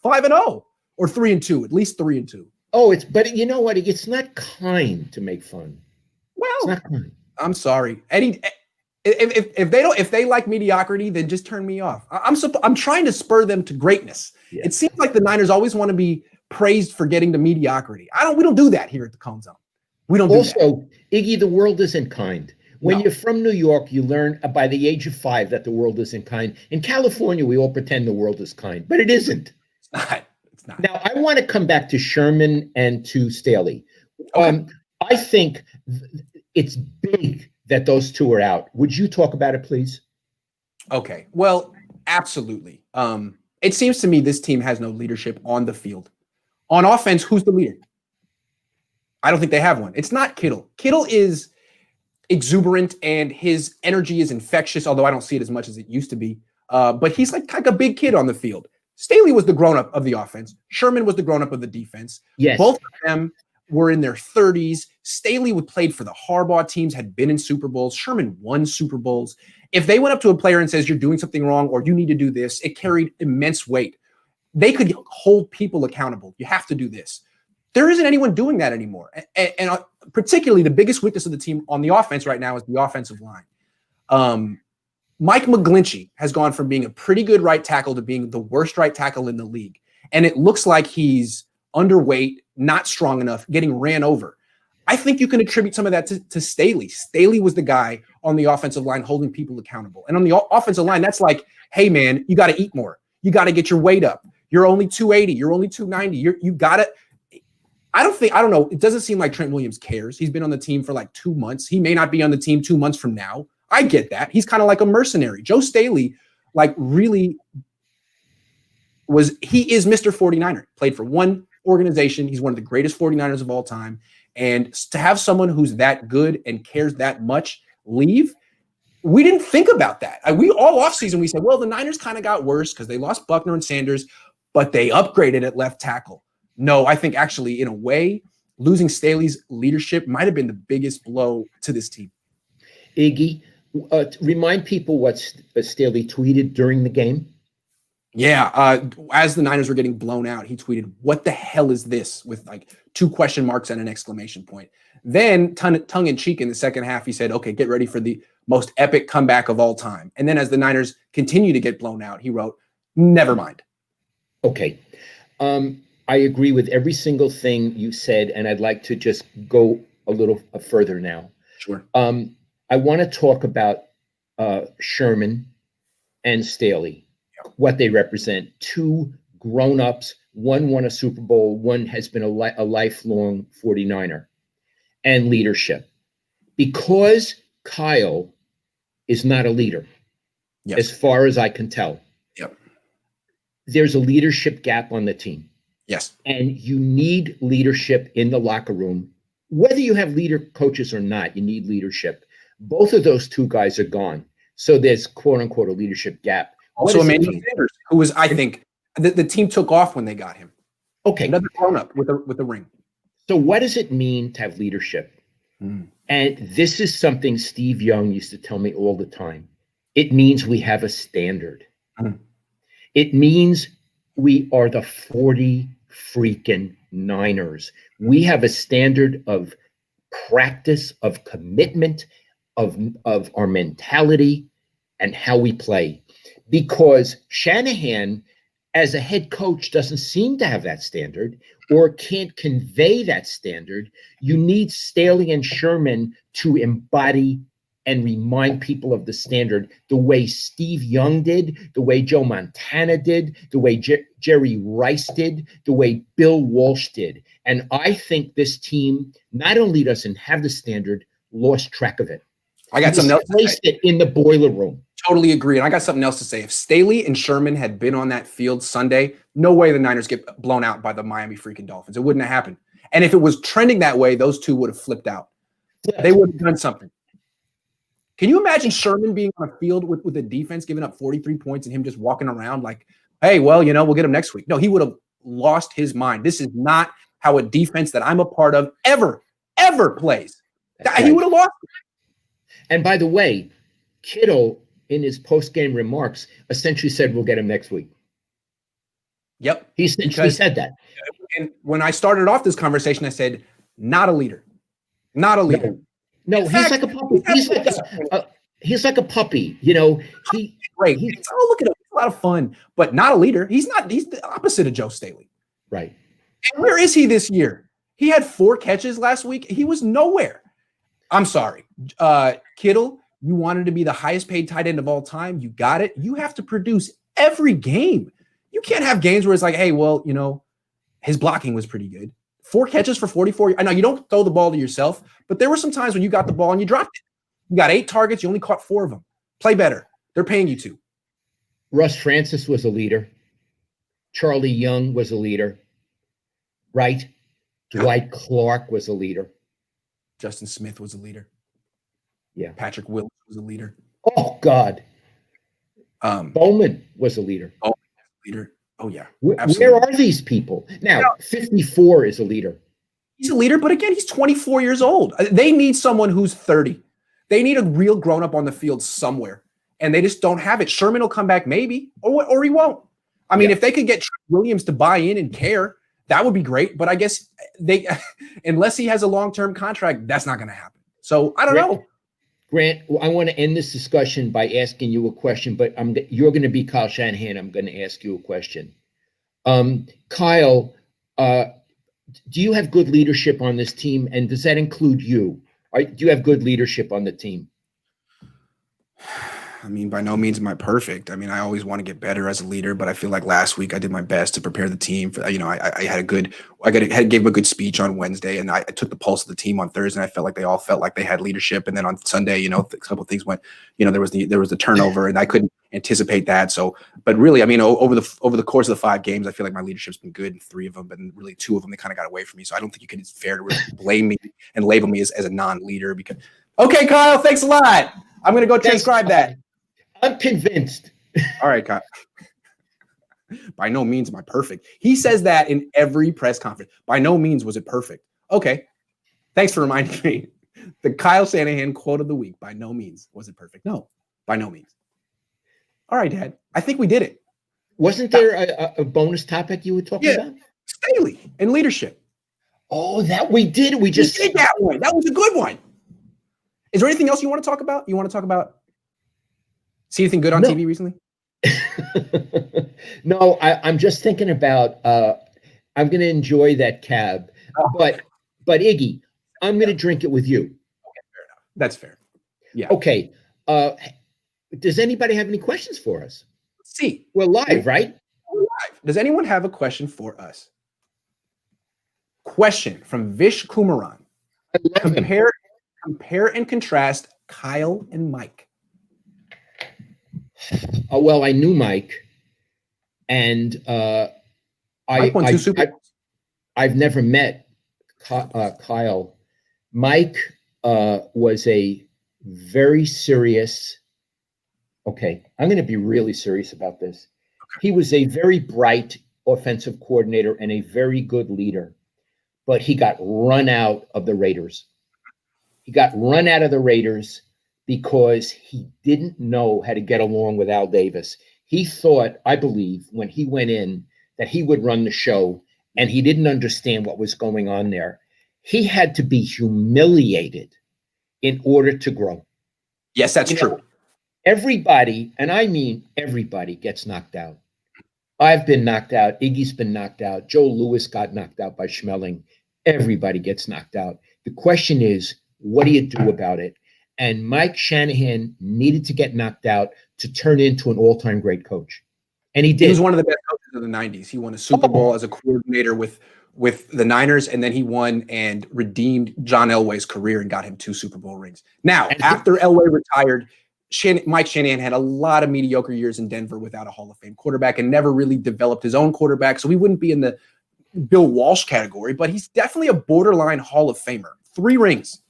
5-0 or 3-2, at least 3-2. Oh, but you know what? It's not kind to make fun. Well, I'm sorry. Eddie, If they like mediocrity, then just turn me off. I'm trying to spur them to greatness. Yeah. It seems like the Niners always want to be praised for getting to mediocrity. We don't do that here at the Cohn Zohn. We don't do that. Also, Iggy, the world isn't kind. When you're from New York, you learn by the age of 5 that the world isn't kind. In California, we all pretend the world is kind, but it isn't. It's not. It's not. Now, I want to come back to Sherman and to Staley. Okay. I think it's big that those two are out. Would you talk about it, please? Okay. Well, absolutely. It seems to me this team has no leadership on the field. On offense, who's the leader? I don't think they have one. It's not Kittle. Kittle is exuberant and his energy is infectious, although I don't see it as much as it used to be. But he's like a big kid on the field. Staley was the grown-up of the offense. Sherman was the grown-up of the defense. Yes. Both of them were in their 30s. Staley played for the Harbaugh teams, had been in Super Bowls. Sherman won Super Bowls. If they went up to a player and says, you're doing something wrong or you need to do this, it carried immense weight. They could hold people accountable. You have to do this. There isn't anyone doing that anymore. And particularly the biggest weakness of the team on the offense right now is the offensive line. Mike McGlinchey has gone from being a pretty good right tackle to being the worst right tackle in the league. And it looks like he's underweight, not strong enough, getting ran over. I think you can attribute some of that to Staley. Staley was the guy on the offensive line holding people accountable. And on the offensive line, that's like, hey, man, you got to eat more. You got to get your weight up. You're only 280. You're only 290. You got to. I don't know. It doesn't seem like Trent Williams cares. He's been on the team for like 2 months. He may not be on the team 2 months from now. I get that. He's kind of like a mercenary. Joe Staley, really he is Mr. 49er. Played for one organization. He's one of the greatest 49ers of all time. And to have someone who's that good and cares that much leave, we didn't think about that. We all offseason, we said, well, the Niners kind of got worse because they lost Buckner and Sanders, but they upgraded at left tackle. No, I think actually, in a way, losing Staley's leadership might have been the biggest blow to this team. Iggy, remind people what Staley tweeted during the game. Yeah, as the Niners were getting blown out, he tweeted, "What the hell is this?" with like 2 question marks and an exclamation point. Then, tongue in cheek in the second half, he said, "Okay, get ready for the most epic comeback of all time." And then, as the Niners continue to get blown out, he wrote, "Never mind." Okay. I agree with every single thing you said, and I'd like to just go a little further now. Sure. I want to talk about Sherman and Staley, what they represent. 2 grown-ups, one won a Super Bowl, one has been a lifelong 49er, and leadership. Because Kyle is not a leader, as far as I can tell. Yep. There's a leadership gap on the team. Yes. And you need leadership in the locker room. Whether you have leader coaches or not, you need leadership. Both of those 2 guys are gone. So there's quote unquote a leadership gap. Also Emmanuel Sanders, who was, I think, the team took off when they got him. Okay. Another grown-up with a ring. So what does it mean to have leadership? And this is something Steve Young used to tell me all the time. It means we have a standard. It means we are the 40 freaking Niners. We have a standard of practice, of commitment, of our mentality and how we play. Because Shanahan, as a head coach, doesn't seem to have that standard or can't convey that standard. You need Staley and Sherman to embody and remind people of the standard the way Steve Young did, the way Joe Montana did, the way Jerry Rice did, the way Bill Walsh did. And I think this team not only doesn't have the standard, lost track of it. I got something else to say. Placed it in the boiler room. Totally agree. And I got something else to say. If Staley and Sherman had been on that field Sunday, no way the Niners get blown out by the Miami freaking Dolphins. It wouldn't have happened. And if it was trending that way, those 2 would have flipped out. They would have done something. Can you imagine Sherman being on a field with a defense giving up 43 points and him just walking around like, hey, well, we'll get him next week? No, he would have lost his mind. This is not how a defense that I'm a part of ever plays. He would have lost it. And by the way, Kittle, in his post-game remarks, essentially said, we'll get him next week. Yep. He said that. And when I started off this conversation, I said, not a leader. Not a leader. No, he's like a puppet. he's like a puppy, you know. Great. Look at him. It's a lot of fun, but not a leader. He's the opposite of Joe Staley. Right. And where is he this year? He had 4 catches last week. He was nowhere. I'm sorry. Kittle, you wanted to be the highest paid tight end of all time. You got it. You have to produce every game. You can't have games where it's like, hey, well, you know, his blocking was pretty good. 4 catches for 44. I know you don't throw the ball to yourself, but there were some times when you got the ball and you dropped it. You got 8 targets. You only caught 4 of them. Play better. They're paying you to. Russ Francis was a leader. Charlie Young was a leader. Right? Dwight Clark was a leader. Justin Smith was a leader. Yeah. Patrick Willis was a leader. Oh, God. Bowman was a leader. Oh, leader. Oh, yeah. Where are these people? Now, 54 is a leader. He's a leader, but again, he's 24 years old. They need someone who's 30. They need a real grown-up on the field somewhere, and they just don't have it. Sherman will come back maybe, or he won't. I mean, if they could get Trent Williams to buy in and care, that would be great. But I guess unless he has a long-term contract, that's not going to happen. So I don't know. Grant, I want to end this discussion by asking you a question, but you're going to be Kyle Shanahan. I'm going to ask you a question. Kyle, do you have good leadership on this team, and does that include you? Do you have good leadership on the team? I mean, by no means am I perfect. I mean, I always want to get better as a leader, but I feel like last week I did my best to prepare the team for, you know, I gave a good speech on Wednesday, and I took the pulse of the team on Thursday. And I felt like they all felt like they had leadership. And then on Sunday, you know, a couple of things went, you know, there was the turnover, and I couldn't anticipate that. So, but really, I mean, over the course of the 5 games, I feel like my leadership's been good in 3 of them, but in really 2 of them, they kind of got away from me. So I don't think it's fair to really blame me and label me as a non-leader because, okay, Kyle, thanks a lot. I'm going to go transcribe that. I'm convinced. All right, Kyle. By no means am I perfect. He says that in every press conference. By no means was it perfect. Okay. Thanks for reminding me. The Kyle Shanahan quote of the week. By no means was it perfect. No, by no means. All right, Dad. I think we did it. Wasn't there a bonus topic you were talking about? Staley and leadership. Oh, that we did. We did that one. That was a good one. Is there anything else you want to talk about? See anything good on TV recently? No, I'm just thinking about I'm going to enjoy that cab, but Iggy, I'm going to drink it with you. Okay, fair enough. That's fair. Yeah. Okay. Does anybody have any questions for us? Let's see. We're live, right? We're live. Does anyone have a question for us? Question from Vish Kumaran. Compare and contrast Kyle and Mike. Well, I knew Mike, and Mike won 2 Super Bowls. I've never met Kyle. Mike was a very serious. Okay, I'm going to be really serious about this. Okay. He was a very bright offensive coordinator and a very good leader, but he got run out of the Raiders. Because he didn't know how to get along with Al Davis. He thought, I believe, when he went in, that he would run the show, and he didn't understand what was going on there. He had to be humiliated in order to grow. Yes, that's true. Everybody, and I mean everybody, gets knocked out. I've been knocked out. Iggy's been knocked out. Joe Louis got knocked out by Schmeling. Everybody gets knocked out. The question is, what do you do about it? And Mike Shanahan needed to get knocked out to turn into an all-time great coach. And he did. He was one of the best coaches of the 90s. He won a Super Bowl as a coordinator with the Niners, and then he won and redeemed John Elway's career and got him 2 Super Bowl rings. Now, after Elway retired, Mike Shanahan had a lot of mediocre years in Denver without a Hall of Fame quarterback and never really developed his own quarterback, so he wouldn't be in the Bill Walsh category, but he's definitely a borderline Hall of Famer. 3 rings.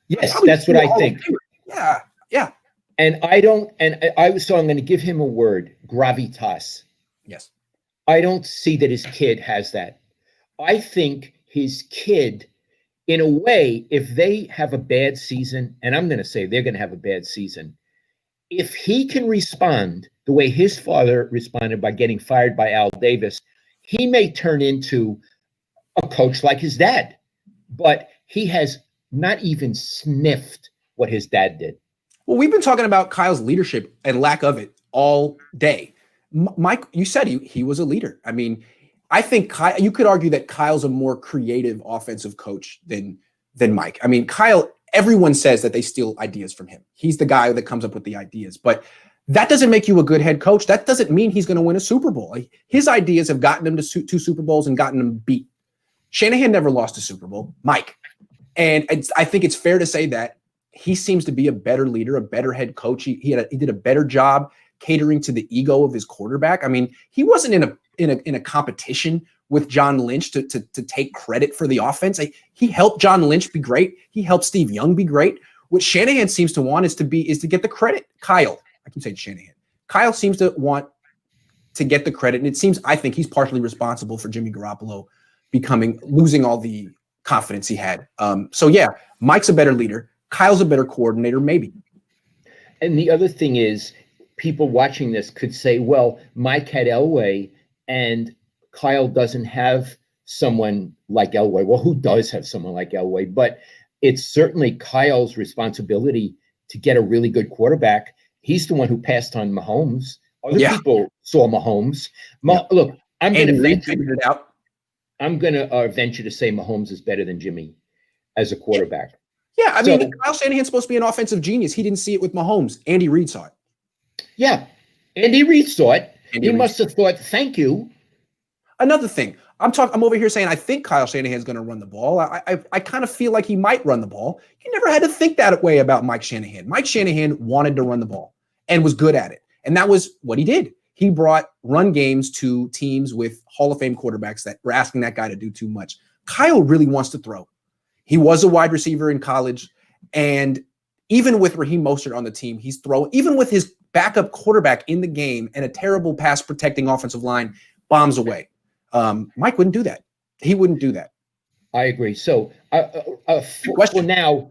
Yes, that's what I think. Yeah. And I'm going to give him a word, gravitas. Yes. I don't see that his kid has that. I think his kid, in a way, if they have a bad season, and I'm going to say they're going to have a bad season, if he can respond the way his father responded by getting fired by Al Davis, he may turn into a coach like his dad. But he has not even sniffed what his dad did. Well, we've been talking about Kyle's leadership and lack of it all day. Mike, you said he was a leader. I mean, I think Kyle, you could argue that Kyle's a more creative offensive coach than Mike. I mean, Kyle, everyone says that they steal ideas from him. He's the guy that comes up with the ideas, but that doesn't make you a good head coach. That doesn't mean he's going to win a Super Bowl. Like, his ideas have gotten him to 2 Super Bowls and gotten him beat. Shanahan never lost a Super Bowl. Mike. And I think it's fair to say that he seems to be a better leader, a better head coach. He did a better job catering to the ego of his quarterback. I mean, he wasn't in a competition with John Lynch to take credit for the offense. He helped John Lynch be great. He helped Steve Young be great. What Shanahan seems to want is to get the credit. Kyle, I can say Shanahan. Kyle seems to want to get the credit, and I think he's partially responsible for Jimmy Garoppolo losing all the confidence he had. So yeah, Mike's a better leader. Kyle's a better coordinator, maybe. And the other thing is, people watching this could say, well, Mike had Elway and Kyle doesn't have someone like Elway. Well, who does have someone like Elway? But it's certainly Kyle's responsibility to get a really good quarterback. He's the one who passed on Mahomes. Other people saw Mahomes. Look, I'm going to venture it out. I'm going to venture to say Mahomes is better than Jimmy as a quarterback. Yeah, I mean, Kyle Shanahan's supposed to be an offensive genius. He didn't see it with Mahomes. Andy Reid saw it. Yeah, Andy Reid saw it. He must have thought, thank you. Another thing, I'm over here saying I think Kyle Shanahan's going to run the ball. I kind of feel like he might run the ball. You never had to think that way about Mike Shanahan. Mike Shanahan wanted to run the ball and was good at it. And that was what he did. He brought run games to teams with Hall of Fame quarterbacks that were asking that guy to do too much. Kyle really wants to throw. He was a wide receiver in college. And even with Raheem Mostert on the team, he's throwing. Even with his backup quarterback in the game and a terrible pass protecting offensive line, bombs away. Mike wouldn't do that. He wouldn't do that. I agree. So for now,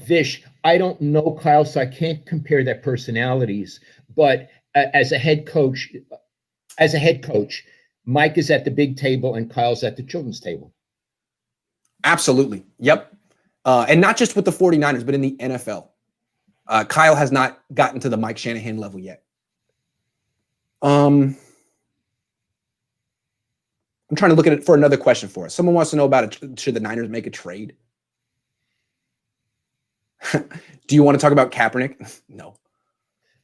Vish, I don't know Kyle, so I can't compare their personalities. But as a head coach, Mike is at the big table and Kyle's at the children's table. Absolutely. Yep. And not just with the 49ers, but in the NFL. Kyle has not gotten to the Mike Shanahan level yet. I'm trying to look at it for another question for us. Someone wants to know about it. Should the Niners make a trade? Do you want to talk about Kaepernick? No.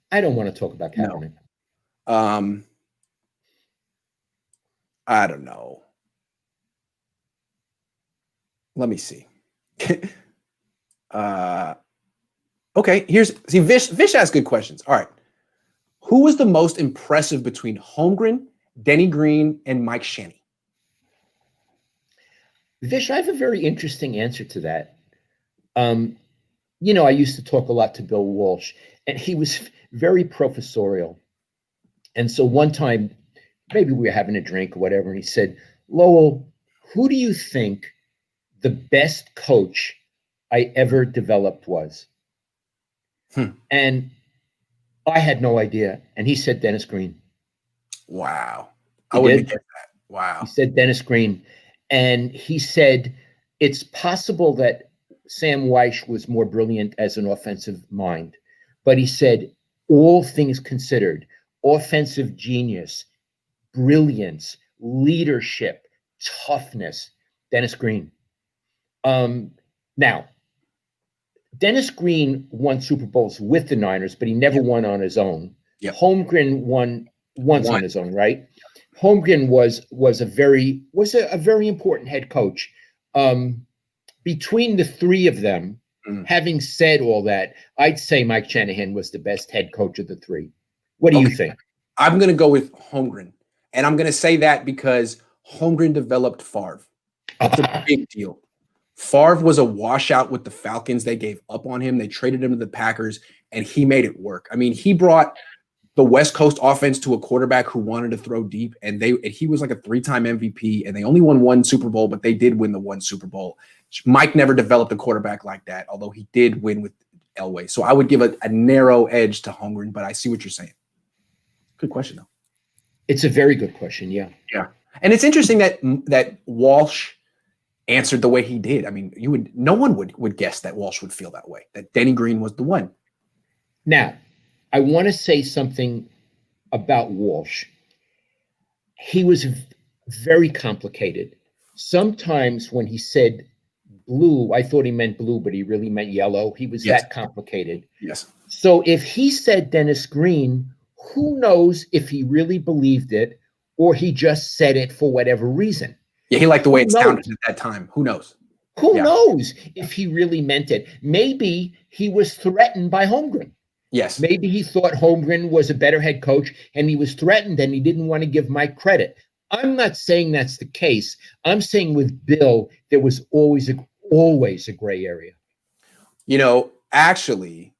I don't want to talk about Kaepernick. No. I don't know. Let me see. Okay, Vish asked good questions. All right. Who was the most impressive between Holmgren, Denny Green, and Mike Shanny? Vish, I have a very interesting answer to that. I used to talk a lot to Bill Walsh, and he was very professorial. And so one time, maybe we were having a drink or whatever, and he said, Lowell, who do you think the best coach I ever developed was? And I had no idea. And he said Dennis Green. Wow. I wouldn't get that. Wow. He said Dennis Green. And he said it's possible that Sam Weish was more brilliant as an offensive mind. But he said, all things considered, offensive genius, brilliance, leadership, toughness, Dennis Green. Now, Dennis Green won Super Bowls with the Niners, but he never won on his own. Yep. Holmgren won once on his own, right? Holmgren was a very important head coach. Between the three of them, having said all that, I'd say Mike Shanahan was the best head coach of the three. What do you think? I'm going to go with Holmgren, and I'm going to say that because Holmgren developed Favre. That's a big deal. Favre was a washout with the Falcons. They gave up on him. They traded him to the Packers, and he made it work. I mean, he brought the West Coast offense to a quarterback who wanted to throw deep, and he was like a 3-time MVP, and they only won 1 Super Bowl, but they did win the 1 Super Bowl. Mike never developed a quarterback like that, although he did win with Elway. So I would give a narrow edge to Holmgren, but I see what you're saying. Good question, though. It's a very good question, yeah. Yeah. And it's interesting that Walsh answered the way he did. I mean, no one would guess that Walsh would feel that way, that Denny Green was the one. Now, I want to say something about Walsh. He was very complicated. Sometimes when he said blue, I thought he meant blue, but he really meant yellow. He was Yes. that complicated. Yes. So if he said Dennis Green, who knows if he really believed it or he just said it for whatever reason. Yeah, he liked the way Who it sounded knows? at that time. Who knows? Who Yeah. knows if he really meant it? Maybe he was threatened by Holmgren. Yes. Maybe he thought Holmgren was a better head coach and he was threatened and he didn't want to give Mike credit. I'm not saying that's the case. I'm saying with Bill, there was always a gray area. You know, actually,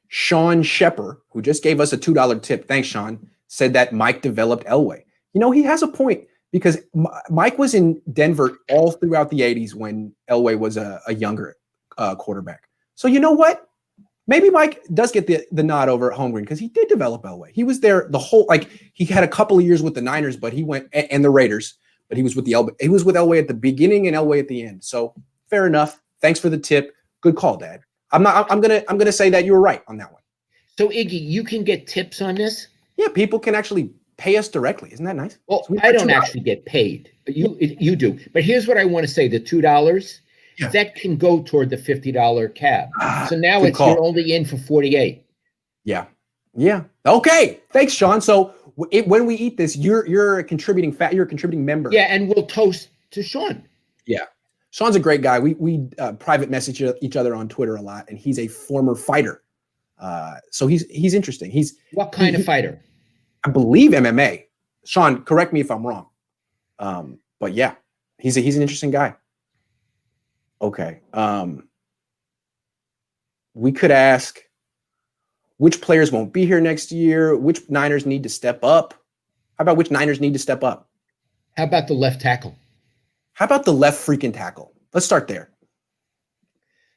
Sean Shepper, who just gave us a $2 tip, thanks, Sean, said that Mike developed Elway. You know, he has a point because Mike was in Denver all throughout the 80s when Elway was a younger quarterback. So you know what? Maybe Mike does get the nod over at Holmgren because he did develop Elway. He was there the whole, like he had a couple of years with the Niners, but he went and the Raiders, but he was with Elway at the beginning and Elway at the end. So fair enough. Thanks for the tip. Good call, Dad. I'm gonna say that you were right on that one. So Iggy, you can get tips on this? Yeah, people can actually pay us directly. Isn't that nice? Well, So I don't actually get paid. You do. But here's what I want to say: the $2 that can go toward the $50 cab. So now you're only in for 48. Yeah. Okay. Thanks, Sean. So when we eat this, you're a contributing you're a contributing member. Yeah, and we'll toast to Sean. Yeah. Sean's a great guy. We private message each other on Twitter a lot, and he's a former fighter. So he's interesting. What kind of fighter? I believe MMA. Sean, correct me if I'm wrong. But yeah, he's an interesting guy. Okay. We could ask which players won't be here next year, which Niners need to step up. How about which Niners need to step up? How about the left tackle? How about the left freaking tackle? Let's start there.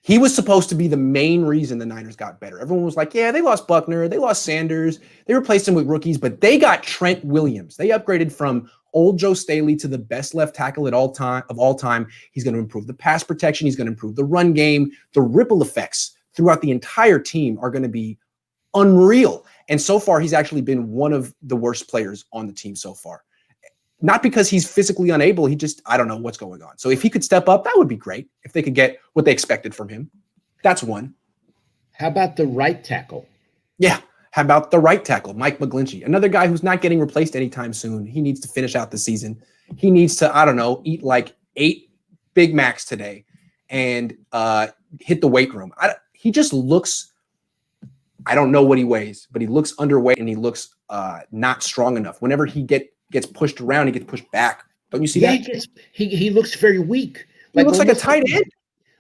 He was supposed to be the main reason the Niners got better. Everyone was like, yeah, they lost Buckner, they lost Sanders, they replaced him with rookies, but they got Trent Williams. They upgraded from old Joe Staley to the best left tackle of all time. He's going to improve the pass protection. He's going to improve the run game. The ripple effects throughout the entire team are going to be unreal. And so far, he's actually been one of the worst players on the team so far. Not because he's physically unable. I don't know what's going on. So if he could step up, that would be great. If they could get what they expected from him. That's one. How about the right tackle? Yeah. How about the right tackle, Mike McGlinchey? Another guy who's not getting replaced anytime soon. He needs to finish out the season. He needs to, I don't know, eat like 8 Big Macs today and hit the weight room. He just looks, I don't know what he weighs, but he looks underweight and he looks not strong enough. Whenever he gets pushed around, he gets pushed back. Don't you see that? He looks very weak. He looks like a tight end.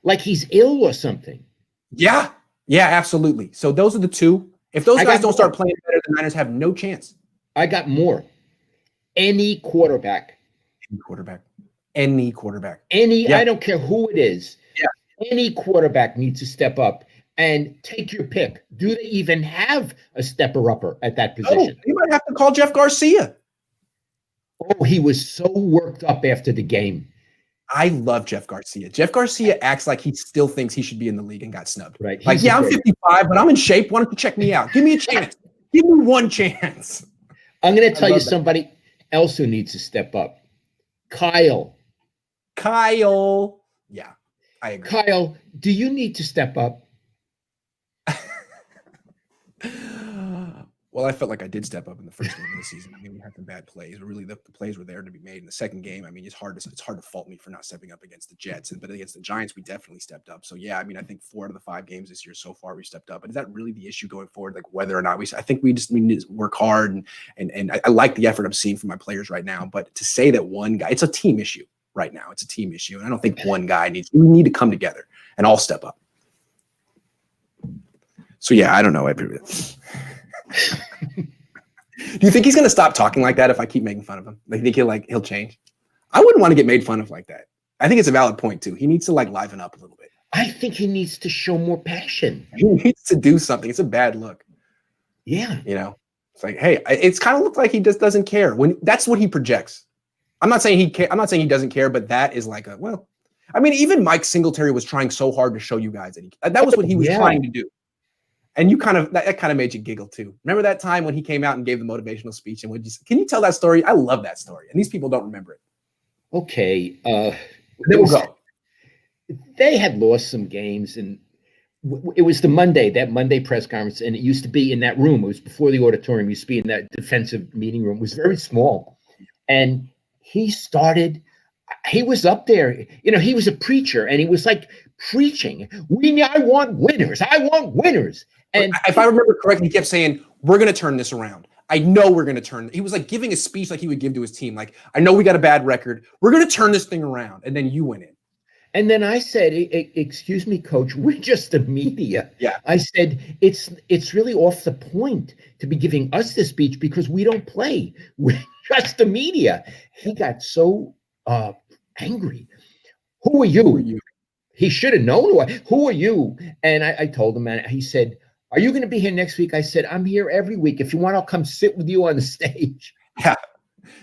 Like he's ill or something. Yeah, absolutely. So those are the two. If those guys don't start playing better, the Niners have no chance. I got more. Any quarterback. Any quarterback. I don't care who it is. Yeah. Any quarterback needs to step up and take your pick. Do they even have a stepper-upper at that position? You might have to call Jeff Garcia. Oh, he was so worked up after the game. I love Jeff Garcia. Jeff Garcia acts like he still thinks he should be in the league and got snubbed. Right. Like, I'm 55, but I'm in shape. Why don't you check me out? Give me a chance. Give me one chance. I'm going to tell you somebody else who needs to step up. Kyle. Yeah, I agree. Kyle, do you need to step up? Well, I felt like I did step up in the first game of the season. I mean, we had some bad plays, but really the plays were there to be made in the second game. I mean, it's hard to fault me for not stepping up against the Jets, but against the Giants, we definitely stepped up. So yeah, I mean, I think 4 out of the 5 games this year so far we stepped up. But is that really the issue going forward? Like whether or not I think we need to work hard and I like the effort I'm seeing from my players right now. But to say that one guy, it's a team issue right now. It's a team issue, and I don't think one guy we need to come together and all step up. So yeah, I don't know. Do you think he's going to stop talking like that if I keep making fun of him? Like, think he'll change? I wouldn't want to get made fun of like that. I think it's a valid point too. He needs to liven up a little bit. I think he needs to show more passion. He needs to do something. It's a bad look. Yeah. It's like, hey, it's kind of looked like he just doesn't care. When that's what he projects. I'm not saying he doesn't care, but that is like I mean, even Mike Singletary was trying so hard to show you guys that was what he was trying to do. And you kind of that kind of made you giggle too. Remember that time when he came out and gave the motivational speech? And can you tell that story? I love that story, and these people don't remember it. Okay, They will go. They had lost some games, and it was that Monday press conference, and it used to be in that room. It was before the auditorium. It used to be in that defensive meeting room. It was very small, and he was up there. He was a preacher, and he was like preaching. I want winners. I want winners. And if I remember correctly, he kept saying, "We're going to turn this around. I know we're going to turn." He was like giving a speech like he would give to his team. Like, I know we got a bad record. We're going to turn this thing around. And then you went in. And then I said, "Excuse me, coach, we're just the media." Yeah. I said, it's really off the point to be giving us this speech because we don't play. We're just the media. He got so angry. Who are you? He should have known who are you? And I told him, and he said, "Are you going to be here next week?" I said, "I'm here every week. If you want, I'll come sit with you on the stage." Yeah.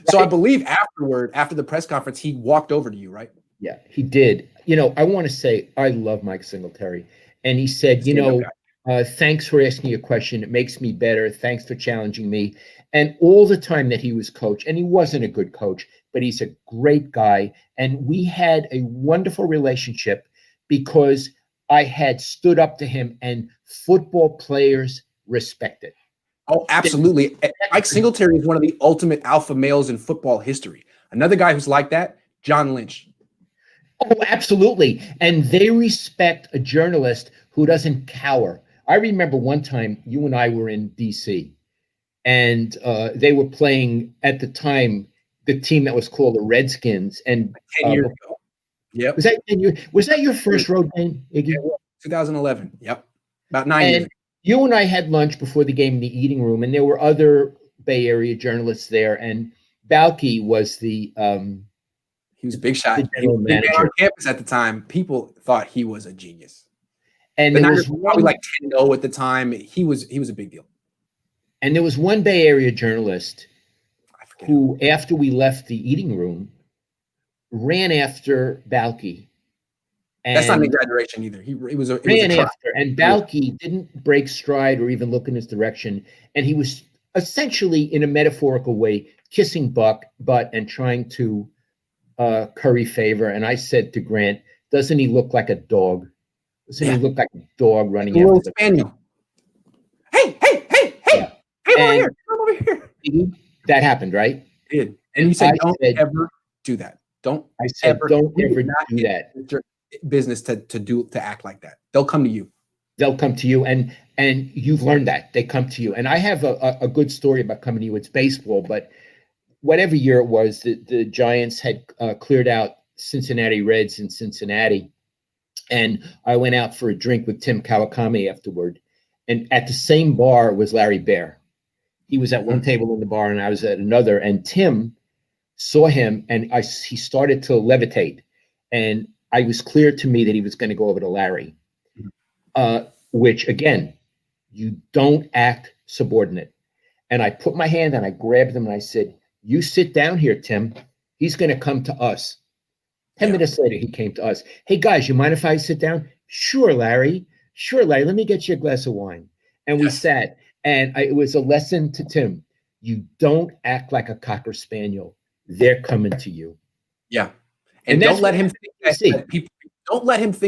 So I believe after the press conference, he walked over to you, right? Yeah, he did. I want to say I love Mike Singletary. And he said, thanks for asking a question. It makes me better. Thanks for challenging me. And all the time that he was coach, and he wasn't a good coach, but he's a great guy. And we had a wonderful relationship because I had stood up to him and football players respected. Oh, absolutely. Mike Singletary is one of the ultimate alpha males in football history. Another guy who's like that, John Lynch. Oh, absolutely. And they respect a journalist who doesn't cower. I remember one time you and I were in D.C. and they were playing at the time the team that was called the Redskins. And 10 years ago. Yep. Was that your first road game, Iggy? 2011. Yep. About 9 years ago. You and I had lunch before the game in the eating room, and there were other Bay Area journalists there. And Balky was he was a big shot. He was on campus at the time. People thought he was a genius. And there was probably like 10-0 at the time. He was a big deal. And there was one Bay Area journalist who, after we left the eating room, ran after Balky. That's not an exaggeration either. It was a after, and Balky didn't break stride or even look in his direction. And he was essentially, in a metaphorical way, kissing butt and trying to curry favor. And I said to Grant, "Doesn't he look like a dog? Doesn't he look like a dog running after the spaniel? Hey, yeah. Come over here. That happened, right? It did. And you said, don't ever do that. Don't ever do that. Business to act like that. They'll come to you. They'll come to you, and you've learned that. They come to you. And I have a good story about coming to you. It's baseball, but whatever year it was, the Giants had cleared out Cincinnati Reds in Cincinnati. And I went out for a drink with Tim Kawakami afterward. And at the same bar was Larry Baer. He was at one table in the bar and I was at another. And Tim saw him and he started to levitate. And it was clear to me that he was going to go over to Larry, which, again, you don't act subordinate. And I put my hand and I grabbed him and I said, "You sit down here, Tim. He's going to come to us." 10 minutes later, he came to us. "Hey, guys, you mind if I sit down?" Sure, Larry. Let me get you a glass of wine." And we sat. And it was a lesson to Tim. You don't act like a Cocker Spaniel. They're coming to you. Yeah. And don't let him think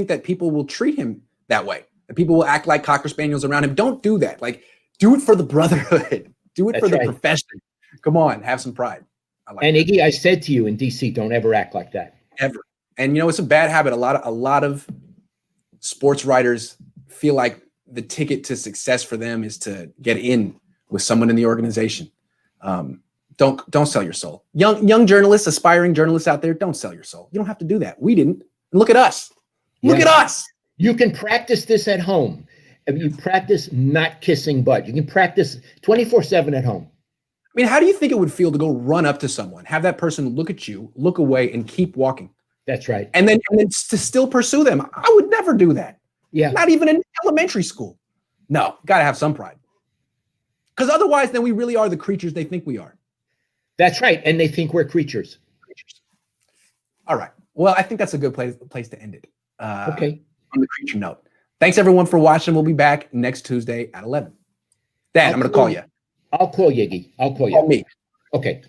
that people will treat him that way. That people will act like Cocker Spaniels around him. Don't do that. Like, do it for the brotherhood. Do it for the profession. Come on, have some pride. Iggy, I said to you in DC, don't ever act like that. Ever. And it's a bad habit. A lot of sports writers feel like the ticket to success for them is to get in with someone in the organization. Don't sell your soul. Young journalists, aspiring journalists out there, don't sell your soul. You don't have to do that. We didn't. And look at us. Look at us. You can practice this at home. You practice not kissing butt. You can practice 24/7 at home. I mean, how do you think it would feel to go run up to someone, have that person look at you, look away, and keep walking? That's right. And then to still pursue them? I would never do that. Yeah. Not even in elementary school. No, got to have some pride. Because otherwise, then we really are the creatures they think we are. That's right. And they think we're creatures. All right. Well, I think that's a good place to end it. Okay. On the creature note. Thanks everyone for watching. We'll be back next Tuesday at 11. Dad, I'm going to call you. I'll call Yiggy. I'll call you. Call me. Okay.